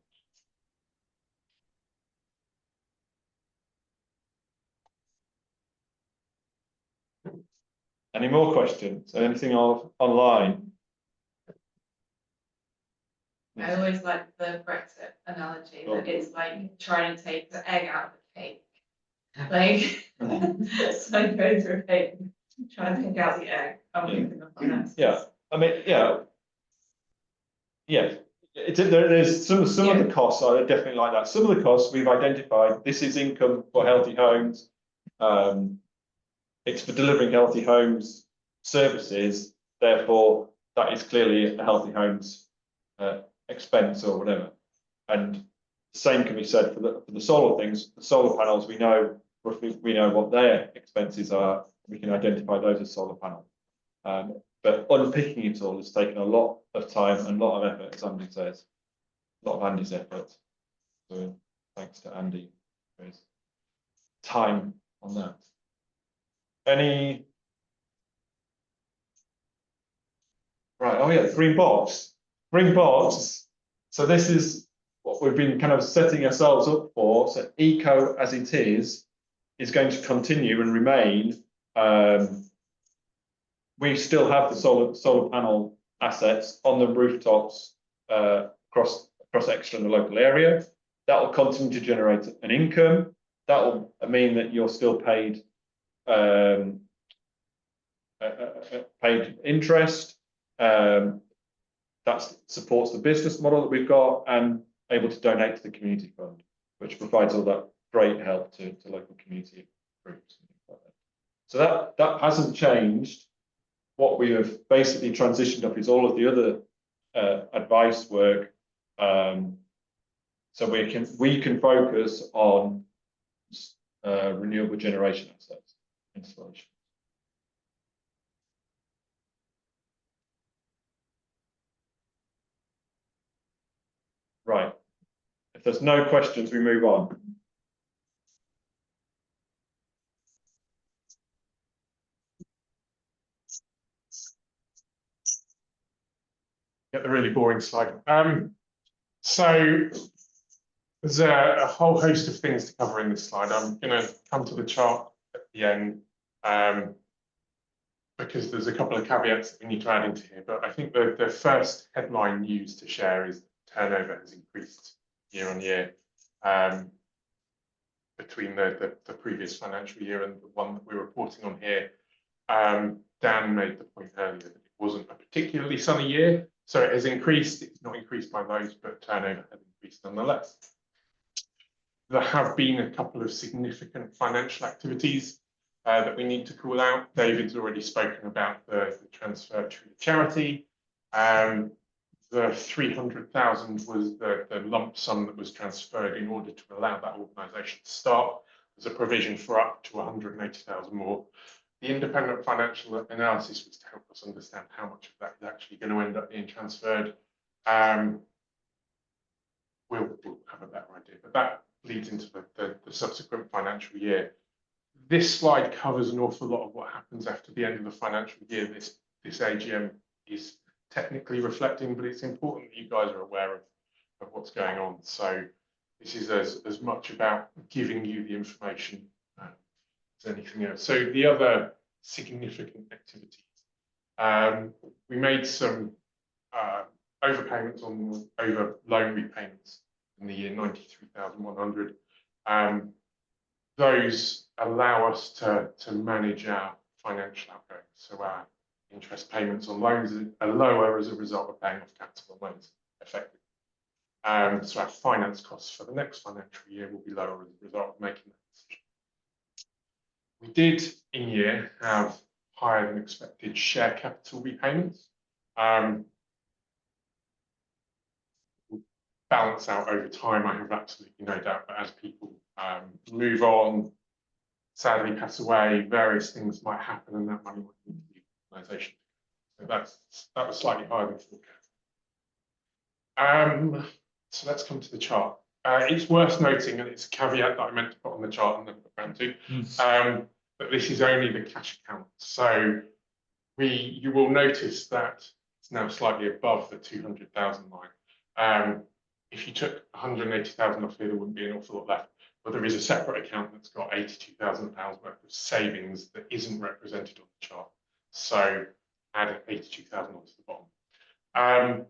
Any more questions? Anything online? I always like the Brexit analogy, that it's like trying to take the egg out of the cake. Like, it's like going through a cake, trying to pick out the egg. I'm thinking of finance. Yeah, I mean, yeah. Yeah, there's some of the costs are definitely like that. Some of the costs we've identified, this is income for healthy homes. It's for delivering healthy homes services, therefore that is clearly a healthy homes expense or whatever. And the same can be said for the solar things. The solar panels, we know roughly, we know what their expenses are. We can identify those as solar panels. But unpicking it all has taken a lot of time and a lot of effort, as Andy says. A lot of Andy's effort. So thanks to Andy for his time on that. Any? Right, oh yeah, green box. Green box. So this is what we've been kind of setting ourselves up for. So eco as it is going to continue and remain. We still have the solar panel assets on the rooftops across Exeter and the local area. That will continue to generate an income. That will mean that you're still paid paid interest. That supports the business model that we've got and able to donate to the community fund, which provides all that great help to local community groups. So that hasn't changed. What we have basically transitioned up is all of the other advice work, so we can focus on renewable generation assets installation. Right. If there's no questions, we move on. Get the really boring slide. So there's a whole host of things to cover in this slide. I'm going to come to the chart at the end because there's a couple of caveats that we need to add into here. But I think the first headline news to share is that turnover has increased year on year between the previous financial year and the one that we're reporting on here. Dan made the point earlier that it wasn't a particularly sunny year, so it has increased. It's not increased by those, but turnover has increased nonetheless. There have been a couple of significant financial activities that we need to call out. David's already spoken about the transfer to the charity. The 300,000 was the lump sum that was transferred in order to allow that organisation to start. There's a provision for up to 180,000 more. The independent financial analysis was to help us understand how much of that is actually going to end up being transferred. We'll have a better idea, but that leads into the subsequent financial year. This slide covers an awful lot of what happens after the end of the financial year. This AGM is technically reflecting, but it's important that you guys are aware of what's going on. So this is as much about giving you the information as anything else. So the other significant activities, we made some overpayments on over loan repayments in the year, 93,100. Those allow us to manage our financial outgoings. So our interest payments on loans are lower as a result of paying off capital loans effectively. So our finance costs for the next financial year will be lower as a result of making that decision. We did in year have higher than expected share capital repayments. Balance out over time, I have absolutely no doubt, but as people move on, sadly pass away, various things might happen and that money might need to be organisation. So that was slightly higher than forecast. So let's come to the chart. It's worth noting, and it's a caveat that I meant to put on the chart and then put around to, but this is only the cash account. So you will notice that it's now slightly above the 200,000 line. If you took 180,000 off here, there wouldn't be an awful lot left. But there is a separate account that's got £82,000 worth of savings that isn't represented on the chart. So add 82,000 onto the bottom.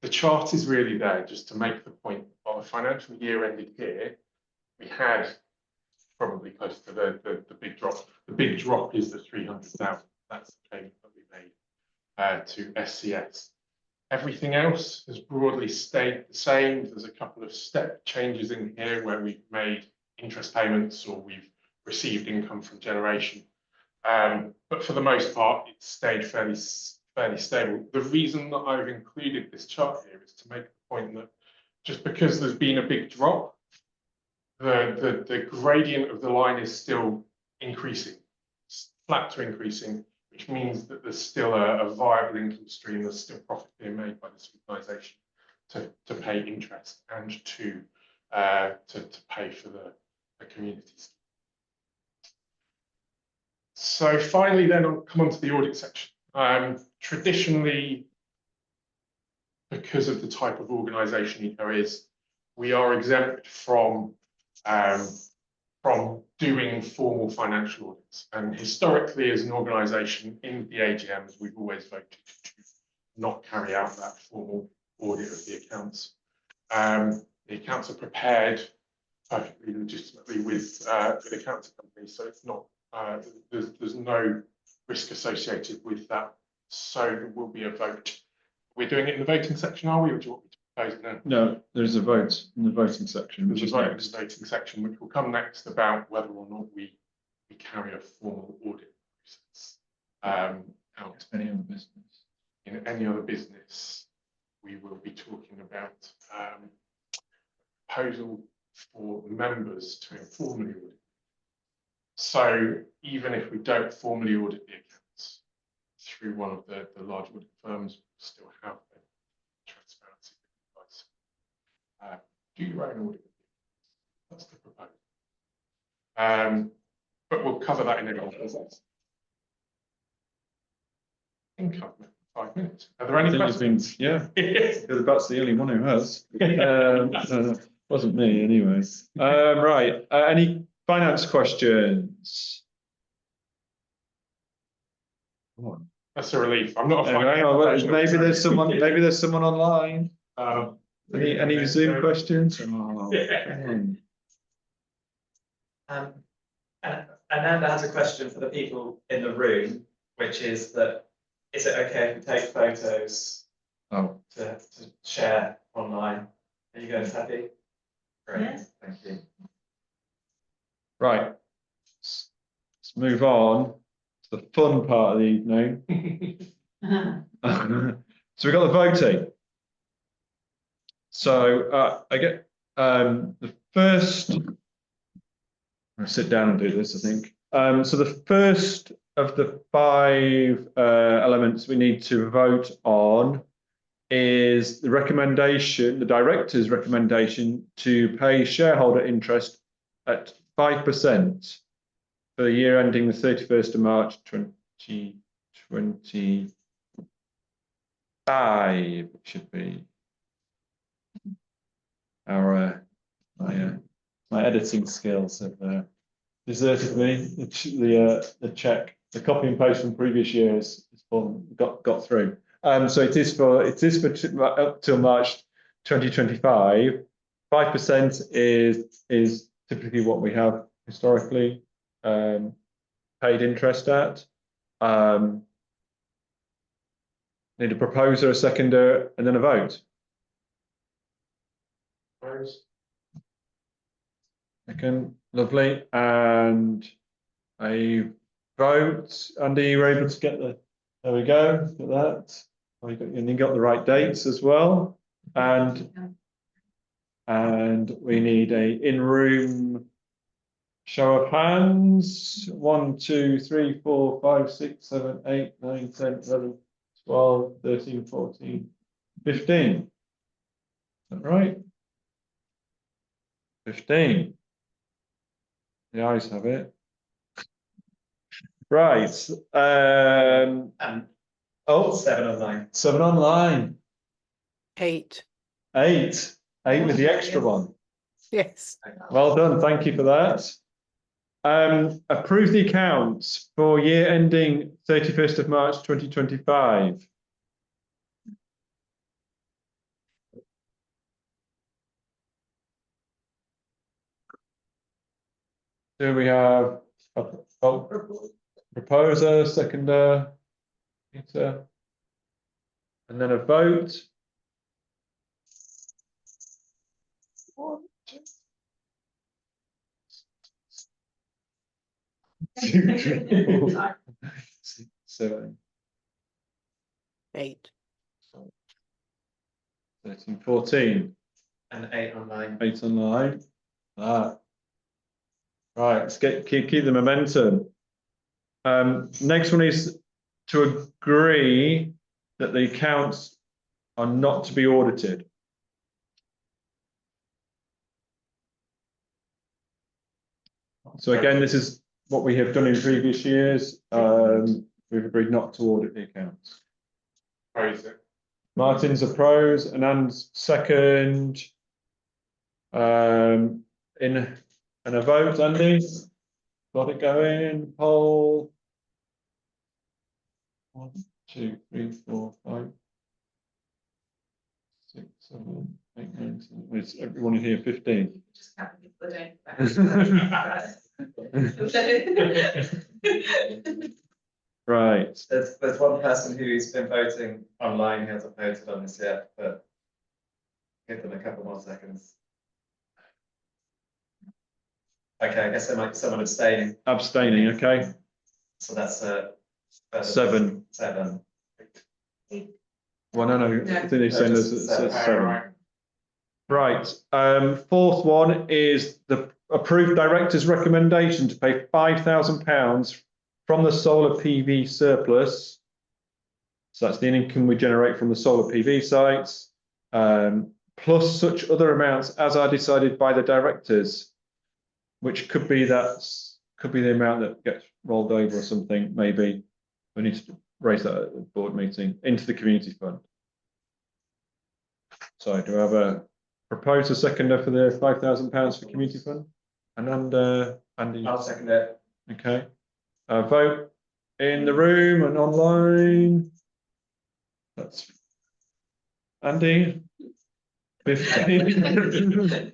the chart is really there just to make the point, while the financial year ended here, we had probably close to the big drop. The big drop is the 300,000. That's the payment that we made to SCS. Everything else has broadly stayed the same. There's a couple of step changes in here where we've made interest payments or we've received income from generation. But for the most part, it's stayed fairly stable. The reason that I've included this chart here is to make the point that just because there's been a big drop, the gradient of the line is still increasing, flat to increasing, which means that there's still a viable income stream, there's still profit being made by this organisation to pay interest and to pay for the communities. So finally, then I'll come on to the audit section. Traditionally, because of the type of organisation ECO is, we are exempt from doing formal financial audits. And historically, as an organisation in the AGMs, we've always voted to not carry out that formal audit of the accounts. The accounts are prepared perfectly legitimately with accounting companies, so it's not there's no risk associated with that. So there will be a vote. We're doing it in the voting section, are we, or do you want me to propose it now? No, there's a vote in the voting section. There's a vote in the voting section, which will come next about whether or not we carry a formal audit process out. Any other business? In any other business, we will be talking about proposal for members to informally audit. So even if we don't formally audit the accounts through one of the large audit firms, we'll still have a transparency advice. Do your own audit. That's the proposal. But we'll cover that in any other business. Income. 5 minutes. Are there any questions? Yeah, that's the only one who has. No, wasn't me anyway. Right. Any finance questions? That's a relief. I'm not a Hang on, maybe there's someone. Maybe there's someone online. Any Zoom questions? Oh, Ananda has a question for the people in the room, which is that, is it okay if we take photos to share online? Are you guys happy? Great, Yes. thank you. right. Let's move on to the fun part of the evening. So we got the voting. So I get the first. I'm going to sit down and do this, I think. So the first of the 5 elements we need to vote on is the recommendation, the director's recommendation to pay shareholder interest at 5% for the year ending the 31st of March 2025. It should be our my editing skills have deserted me. The check, the copy and paste from previous years got through. So it is for up till March 2025. 5% is typically what we have historically paid interest at. Need a proposer, a seconder, and then a vote. Second, lovely, and a vote. Andy, you were able to get the. There we go. Look at that. Oh, you got the right dates as well, and we need a in-room show of hands. 1, 2, 3, 4, 5, 6, 7, 8, 9, 10, 11, 12, 13, 14, 15. Is that right? 15. The ayes have it. Right. 7 online. 7 online. 8. 8 with the extra one. Yes. Well done. Thank you for that. Approve the accounts for year ending 31st of March 2025. Do we have a proposer, seconder, Peter? And then a vote. 1, 2, 3, 4, 6, 7, 8. 13, 14. And 8 online. 8 online. Ah. Right, let's keep the momentum. Next one is to agree that the accounts are not to be audited. So again, this is what we have done in previous years. We've agreed not to audit the accounts. Praise it. Martin's a pros, Anand's second. In a vote, Andy, got it going, poll. 1, 2, 3, 4, 5, 6, 7, 8, 9, 10. It's everyone in here 15. Just count the people that don't. Right. There's one person who's been voting online who hasn't voted on this yet, but give them a couple more seconds. Okay, I guess there might be someone abstaining. Abstaining, okay. So that's 7. 7. Well, no, I think they're saying there's 7. Right. Fourth one is the approved director's recommendation to pay £5,000 from the solar PV surplus. So that's the income we generate from the solar PV sites, plus such other amounts as are decided by the directors, which could be the amount that gets rolled over or something. Maybe we need to raise that at the board meeting into the community fund. So do I have a proposer seconder for the £5,000 for community fund? And Andy. I'll second it. Okay. Vote in the room and online. That's Andy. 15.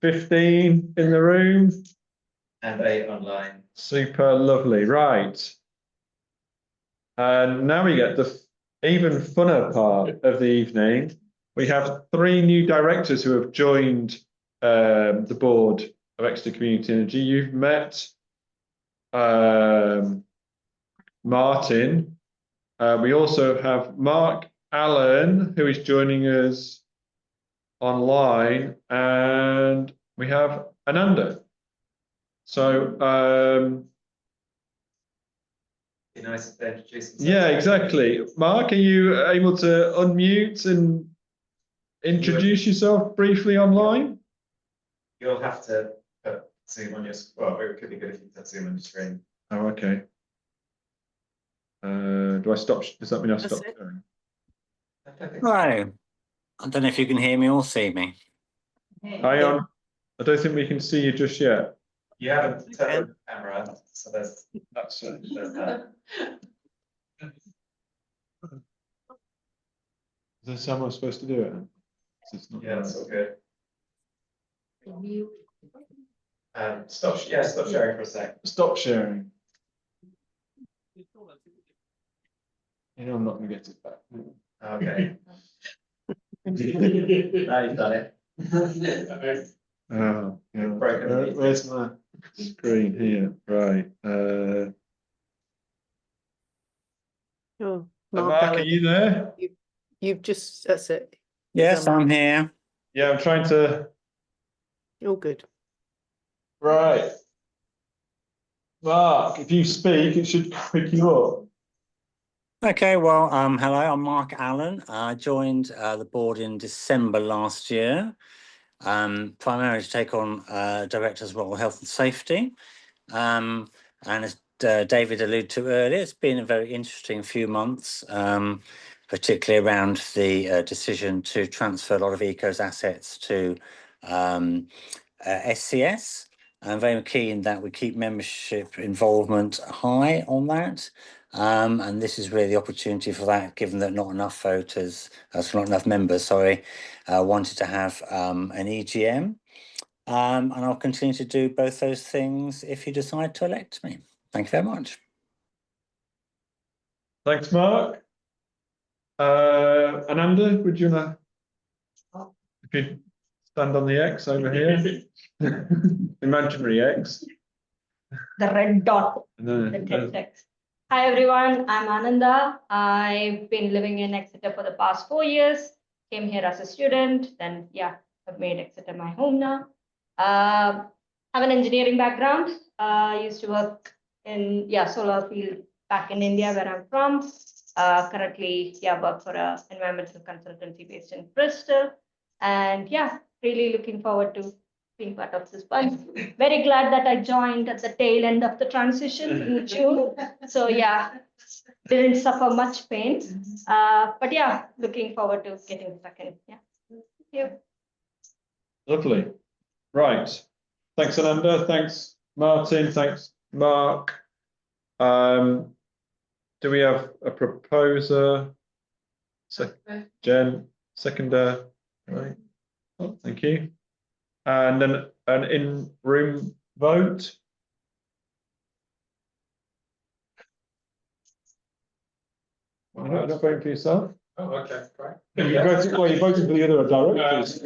15 in the room. And 8 online. Super lovely. Right. And now we get the even funner part of the evening. We have 3 new directors who have joined the board of Exeter Community Energy. You've met Martin. We also have Mark Allen, who is joining us online, and we have Ananda. So Be nice if they introduce themselves. yeah, exactly. Mark, are you able to unmute and introduce yourself briefly online? You'll have to put Zoom on your well, it could be good if you put Zoom on your screen. Oh, okay. Do I stop? Does that mean I stop? it. sharing? Hello. I don't know if you can hear me or see me. Hang on. I don't think we can see you just yet. You haven't turned the camera, so there's That's that. Is there someone supposed to do it? It's not Yeah, that's all good. Mute. Stop sharing for a sec. Stop sharing. You know I'm not going to get it back. Okay. Now you've done it. Oh, yeah. Broken the meeting. Where's my screen here? Right. Oh, Mark, Mark are Allen, you there? you've just, that's it. Yes, I'm here. Yeah, I'm trying to. All good. Right. Mark, if you speak, it should pick you up. Okay, well, hello, I'm Mark Allen. I joined the board in December last year, primarily to take on director's role, health and safety. And as David alluded to earlier, it's been a very interesting few months, particularly around the decision to transfer a lot of ECO's assets to SCS. I'm very keen that we keep membership involvement high on that. And this is really the opportunity for that, given that not enough members, wanted to have an EGM. And I'll continue to do both those things if you decide to elect me. Thank you very much. Thanks, Mark. Ananda, would you wanna? If you stand on the X over here, imaginary X. The red dot, No, the text. Hi everyone, I'm Ananda. I've been living in Exeter for the past 4 years. Came here as a student, then yeah, I've made Exeter my home now. I have an engineering background. I used to work in solar field back in India where I'm from. Currently, work for a environmental consultancy based in Bristol. And really looking forward to being part of this bunch. Very glad that I joined at the tail end of the transition in June. So didn't suffer much pain. But looking forward to getting stuck in. Yeah. Thank you. Lovely. Right. Thanks, Ananda. Thanks, Martin. Thanks, Mark. Do we have a proposer? Jen, seconder. Right. Oh, thank you. And then an in-room vote. You're not voting for yourself? Oh, okay, great. You're voting for the other directors.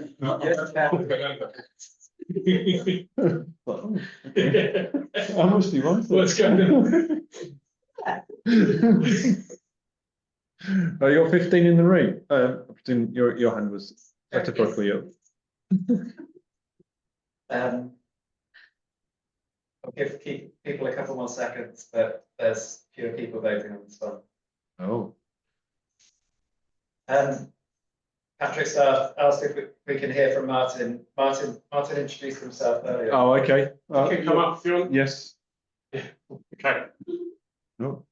How much do you want? What's going on? You're 15 in the ring. I presume your hand was metaphorically up. I'll give people a couple more seconds, but there's fewer people voting on this one. Oh. Patrick Staff asked if we can hear from Martin. Martin introduced himself earlier. Oh, okay. You can come up if you want. Yes. Yeah. Okay. No.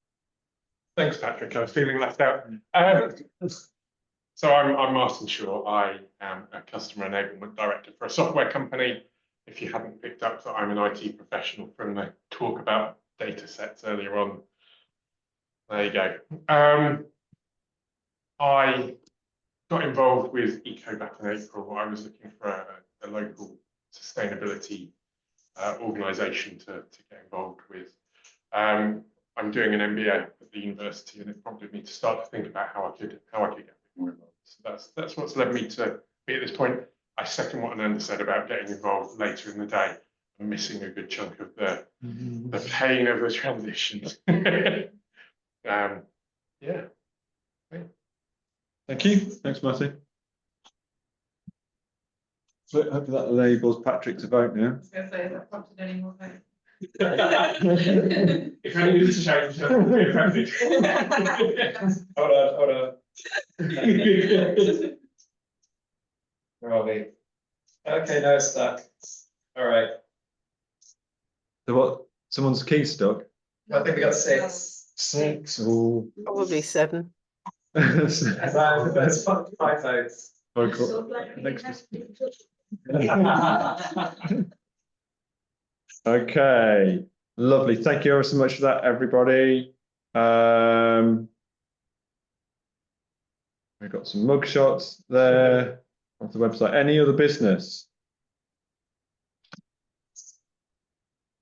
Thanks, Patrick. I was feeling left out. So I'm Martin Shaw. I am a customer enablement director for a software company. If you hadn't picked up that I'm an IT professional from the talk about data sets earlier on, there you go. I got involved with ECOE back in April. I was looking for a local sustainability organisation to get involved with. I'm doing an MBA at the university, and it prompted me to start to think about how I could get a bit more involved. So that's what's led me to be at this point. I second what Ananda said about getting involved later in the day. I'm missing a good chunk of the pain of the transition. Yeah. Thank you. Thanks, Martin. So hopefully that labels Patrick to vote now. I was going to say, has that prompted any more votes? If I needed to change, Hold on. Where are we? Okay, no, it's stuck. All right. So what? Someone's key stuck? I think we got 6. 6 or Probably 7. That's 5 votes. Okay, lovely. Thank you ever so much for that, everybody. We've got some mug shots there off the website. Any other business?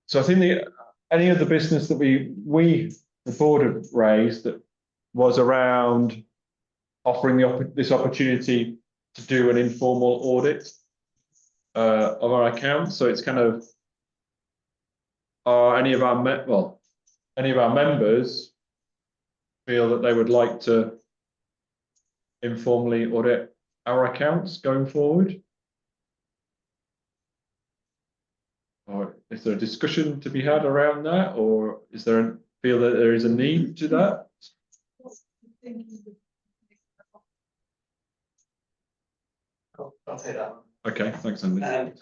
So I think any other business that we the board have raised that was around offering this opportunity to do an informal audit of our accounts. So it's kind of any of our members feel that they would like to informally audit our accounts going forward? Or is there a discussion to be had around that, or is there feel that there is a need to that? I'll take that one. Okay, thanks, Andy.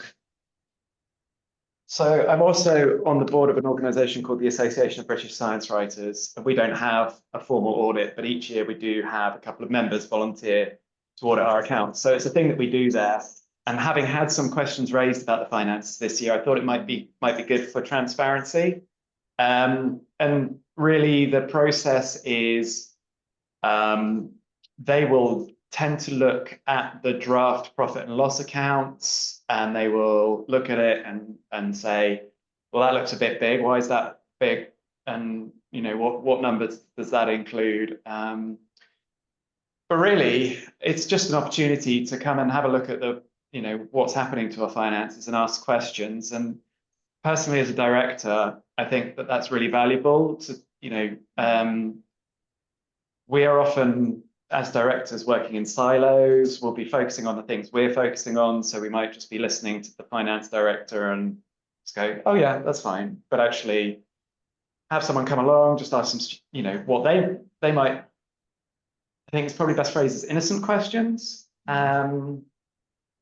So I'm also on the board of an organisation called the Association of British Science Writers. We don't have a formal audit, but each year we do have a couple of members volunteer to audit our accounts. So it's a thing that we do there. And having had some questions raised about the finances this year, I thought it might be good for transparency. And really the process is they will tend to look at the draft profit and loss accounts, and they will look at it and say, well, that looks a bit big. Why is that big? And you know, what numbers does that include? But really, it's just an opportunity to come and have a look at the, you know, what's happening to our finances and ask questions. And personally, as a director, I think that that's really valuable to, you know, we are often, as directors, working in silos. We'll be focusing on the things we're focusing on. So we might just be listening to the finance director and just go, oh yeah, that's fine. But actually have someone come along, just ask them, you know, what they might, I think it's probably best phrased as innocent questions. You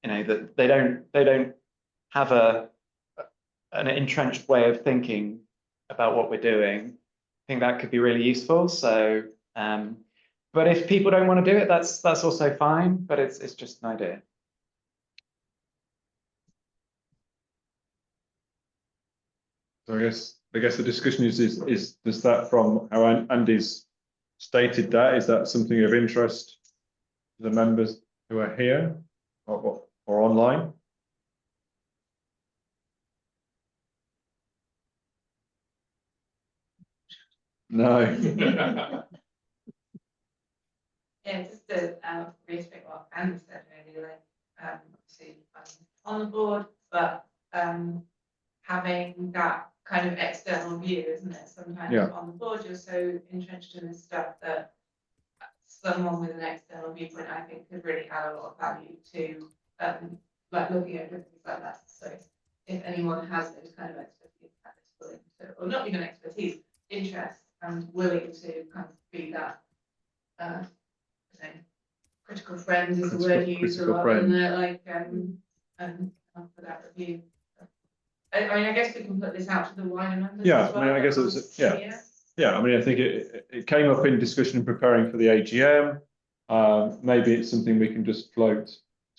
know, that they don't have an entrenched way of thinking about what we're doing. I think that could be really useful. So, but if people don't want to do it, that's also fine. But it's just an idea. So I guess the discussion is does that, from how Andy's stated that, is that something of interest to the members who are here or online? No. Yeah, just to reiterate what Andy said, really, like, obviously I'm on the board, but having that kind of external view, isn't it? Sometimes on the board, you're so entrenched in this stuff that someone with an external viewpoint, I think, could really add a lot of value to like looking at things like that. So if anyone has those kind of expertise, that is willing to, or not even expertise, interest, and willing to kind of be that critical friend is the word used a lot, isn't it? Like for that review. I mean, I guess we can put this out to the wider members. Yeah, as well, I mean, I guess it's yeah. I mean, I think it came up in discussion preparing for the AGM. Maybe it's something we can just float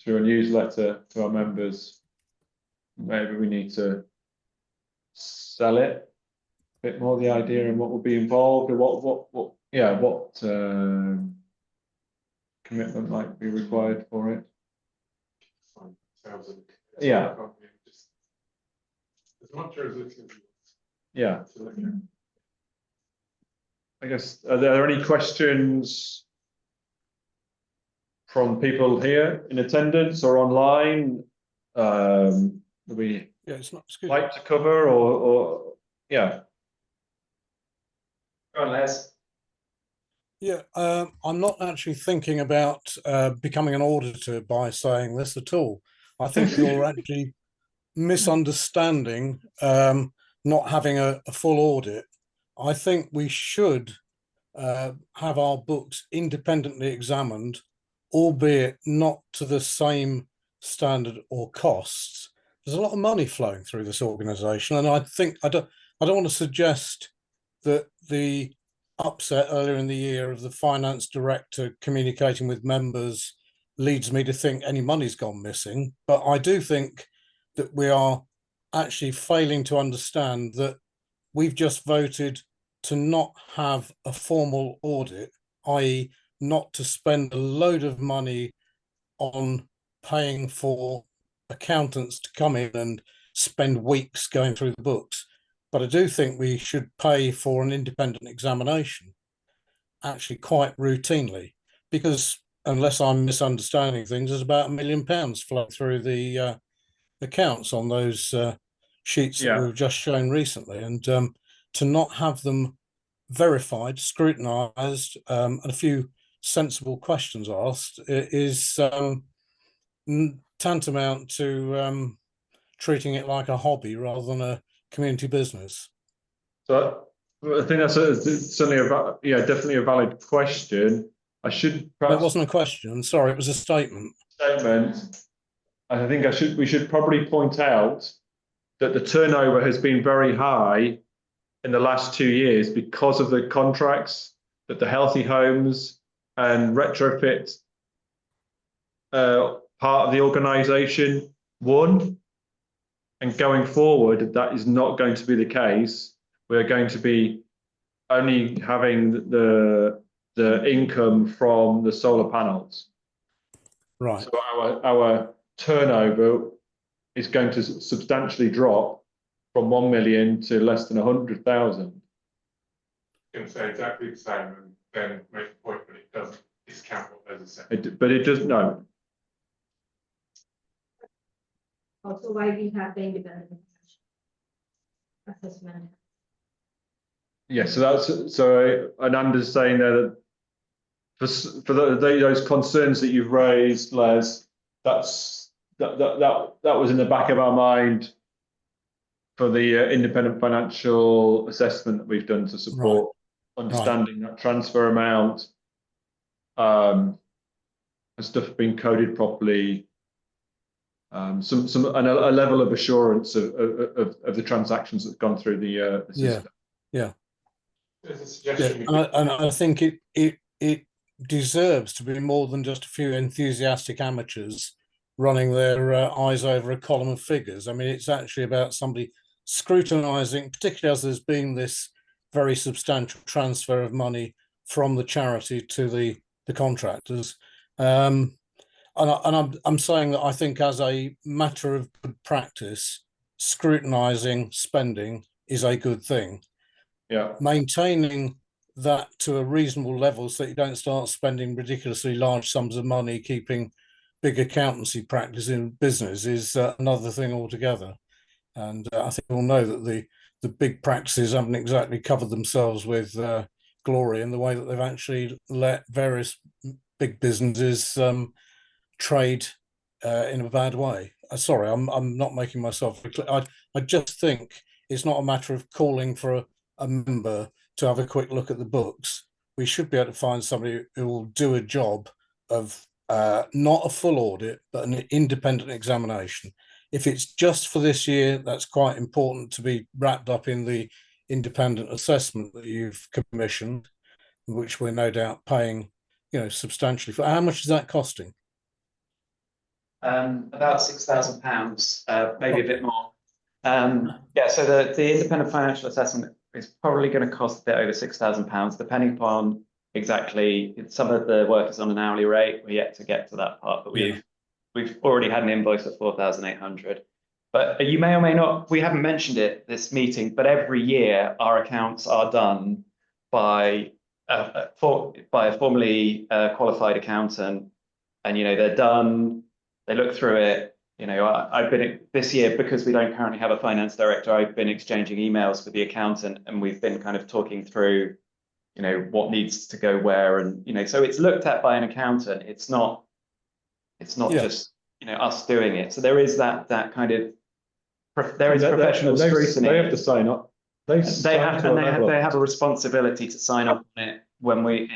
through a newsletter to our members. Maybe we need to sell it a bit more, the idea, and what will be involved, or what commitment might be required for it. Yeah. As much as it is. Yeah. I guess, are there any questions from people here in attendance or online? That we like to cover or yeah. Go on, Les. Yeah, I'm not actually thinking about becoming an auditor by saying this at all. I think you're actually misunderstanding not having a full audit. I think we should have our books independently examined, albeit not to the same standard or costs. There's a lot of money flowing through this organisation, and I think I don't want to suggest that the upset earlier in the year of the finance director communicating with members leads me to think any money's gone missing. But I do think that we are actually failing to understand that we've just voted to not have a formal audit, i.e. not to spend a load of money on paying for accountants to come in and spend weeks going through the books. But I do think we should pay for an independent examination, actually quite routinely, because unless I'm misunderstanding things, there's about £1 million flowing through the accounts on those sheets that we've just shown recently. And to not have them verified, scrutinised, and a few sensible questions asked is tantamount to treating it like a hobby rather than a community business. So I think that's certainly definitely a valid question. I should perhaps. It wasn't a question. Sorry, it was a statement. I think we should probably point out that the turnover has been very high in the last 2 years because of the contracts that the healthy homes and retrofit part of the organisation won. And going forward, that is not going to be the case. We're going to be only having the income from the solar panels. Right. So our turnover is going to substantially drop from 1 million to less than 100,000. Can say exactly the same and then make the point, but it doesn't discount what there's a second. But it does no. Also, why we have the independent assessment. Yeah, so that's Ananda's saying there that for those concerns that you've raised, Les, that was in the back of our mind for the independent financial assessment that we've done to support understanding that transfer amount, and stuff being coded properly, a level of assurance of the transactions that have gone through the system. Yeah. There's a suggestion. And I think it deserves to be more than just a few enthusiastic amateurs running their eyes over a column of figures. I mean, it's actually about somebody scrutinising, particularly as there's been this very substantial transfer of money from the charity to the contractors. And I'm saying that I think as a matter of good practice, scrutinising spending is a good thing. Yeah. Maintaining that to a reasonable level so that you don't start spending ridiculously large sums of money keeping big accountancy practice in business is another thing altogether. And I think we'll know that the big practices haven't exactly covered themselves with glory in the way that they've actually let various big businesses trade in a bad way. Sorry, I'm not making myself clear. I just think it's not a matter of calling for a member to have a quick look at the books. We should be able to find somebody who will do a job of not a full audit, but an independent examination. If it's just for this year, that's quite important to be wrapped up in the independent assessment that you've commissioned, which we're no doubt paying, substantially for. How much is that costing? About £6,000, maybe a bit more. Yeah, so the independent financial assessment is probably going to cost a bit over £6,000, depending upon exactly. Some of the work is on an hourly rate. We're yet to get to that part, but we've already had an invoice of 4,800. But you may or may not. We haven't mentioned it this meeting, but every year our accounts are done by a formally qualified accountant, and they're done. They look through it. I've been this year, because we don't currently have a finance director, I've been exchanging emails with the accountant, and we've been kind of talking through, what needs to go where, and so it's looked at by an accountant. It's not just us doing it. So there is that kind of professional scrutiny. They have to sign up. They have a responsibility to sign up on it when we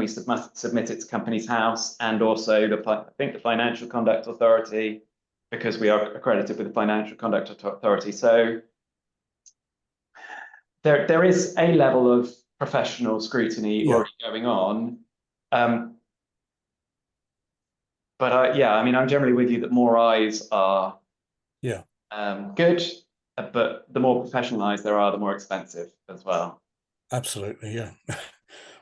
submit it to Companies House, and also I think the Financial Conduct Authority, because we are accredited with the Financial Conduct Authority. So there is a level of professional scrutiny already going on. But I'm generally with you that more eyes are good, but the more professional eyes there are, the more expensive as well. Absolutely, yeah.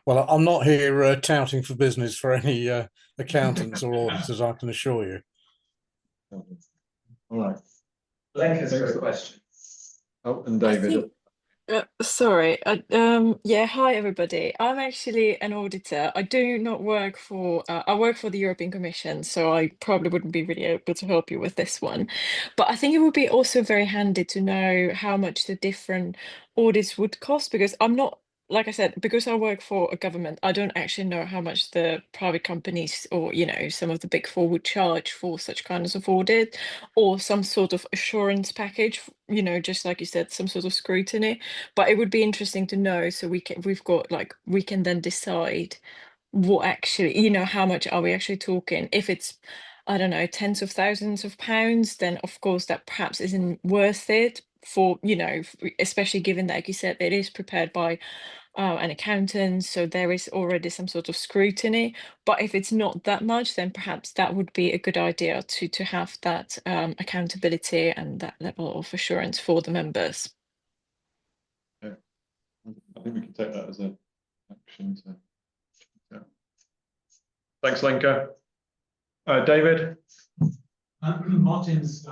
Well, I'm not here touting for business for any accountants or auditors, I can assure you. All right. Lenka's got a question. Oh, and David. Sorry. Yeah, hi everybody. I'm actually an auditor. I do not work for, I work for the European Commission, so I probably wouldn't be really able to help you with this one. But I think it would be also very handy to know how much the different audits would cost, because I'm not, like I said, because I work for a government, I don't actually know how much the private companies or, some of the big four would charge for such kinds of audit, or some sort of assurance package, just like you said, some sort of scrutiny. But it would be interesting to know, so we can then decide what actually, how much are we actually talking. If it's, I don't know, tens of thousands of pounds, then of course that perhaps isn't worth it for, especially given that, like you said, it is prepared by an accountant, so there is already some sort of scrutiny. But if it's not that much, then perhaps that would be a good idea to have that accountability and that level of assurance for the members. I think we can take that as an action. Thanks, Lenka. David? Martin's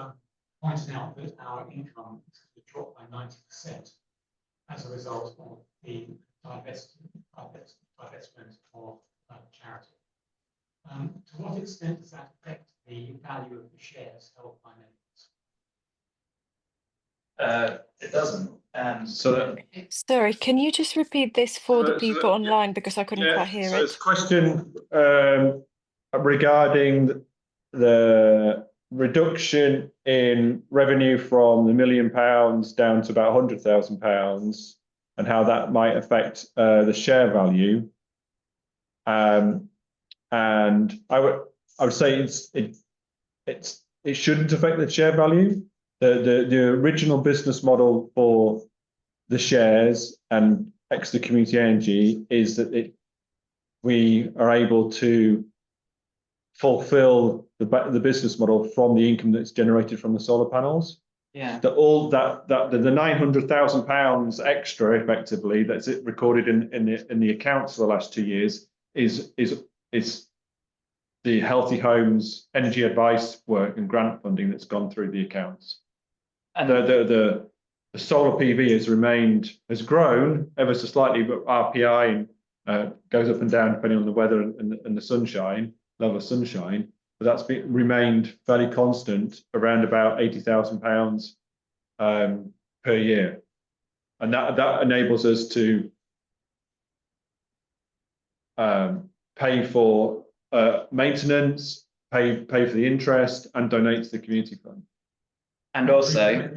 pointed out that our income has dropped by 90% as a result of the divestment of charity. To what extent does that affect the value of the shares held by members? It doesn't. So Sorry, can you just repeat this for the people online because I couldn't quite hear so it? it's a question regarding the reduction in revenue from the £1 million down to about £100,000 and how that might affect the share value. And I would say it shouldn't affect the share value. The original business model for the shares and Exeter Community Energy is that we are able to fulfill the business model from the income that's generated from the solar panels. Yeah. The £900,000 extra, effectively, that's recorded in the accounts for the last 2 years is the Healthy Homes energy advice work and grant funding that's gone through the accounts. And the solar PV has grown ever so slightly, but RPI goes up and down depending on the weather and the sunshine, level of sunshine. But that's remained fairly constant around about £80,000 per year, and that enables us to pay for maintenance, pay for the interest, and donate to the community fund. And also,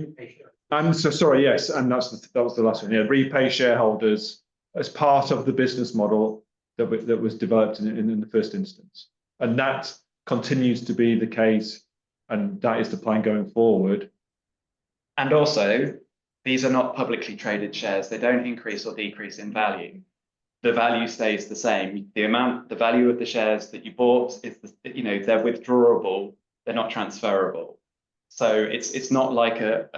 and so sorry, yes, and that was the last one. Yeah, repay shareholders as part of the business model that was developed in the first instance, and that continues to be the case, and that is the plan going forward. And also, these are not publicly traded shares. They don't increase or decrease in value. The value stays the same. The value of the shares that you bought is, they're withdrawable. They're not transferable. So it's not like a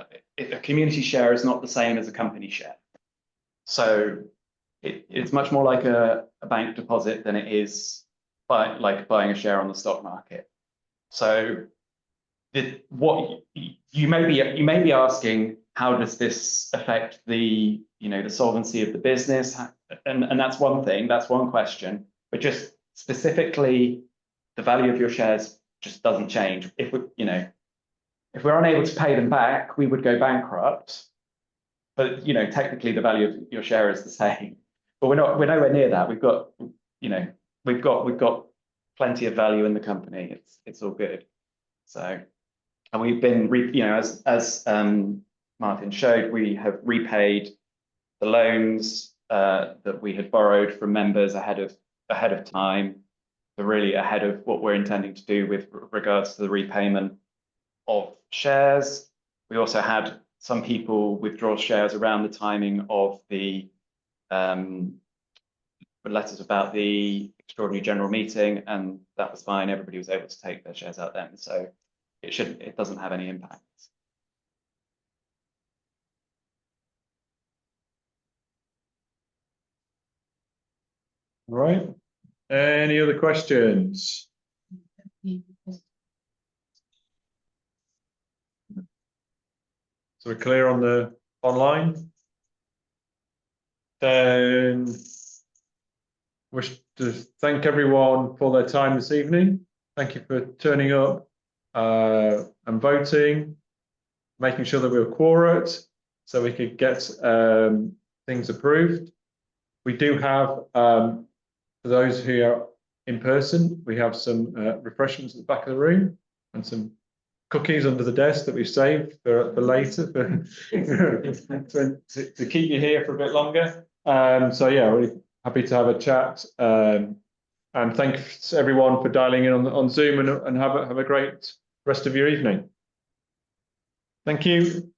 community share is not the same as a company share. So it's much more like a bank deposit than it is like buying a share on the stock market. So what you may be asking, how does this affect the solvency of the business? And that's one thing, that's one question. But just specifically, the value of your shares just doesn't change. If we're unable to pay them back, we would go bankrupt. But technically, the value of your share is the same. But we're nowhere near that. We've got plenty of value in the company. It's all good. So, and we've been, as Martin showed, we have repaid the loans that we had borrowed from members ahead of time. So really ahead of what we're intending to do with regards to the repayment of shares. We also had some people withdraw shares around the timing of the letters about the extraordinary general meeting, and that was fine. Everybody was able to take their shares out then, so it doesn't have any impact. All right. Any other questions? So we're clear on the online. Then wish to thank everyone for their time this evening. Thank you for turning up and voting, making sure that we were quorate so we could get things approved. We do have, for those who are in person, we have some refreshments at the back of the room and some cookies under the desk that we've saved for later to keep you here for a bit longer. So yeah, really happy to have a chat. And thanks everyone for dialing in on Zoom, and have a great rest of your evening. Thank you.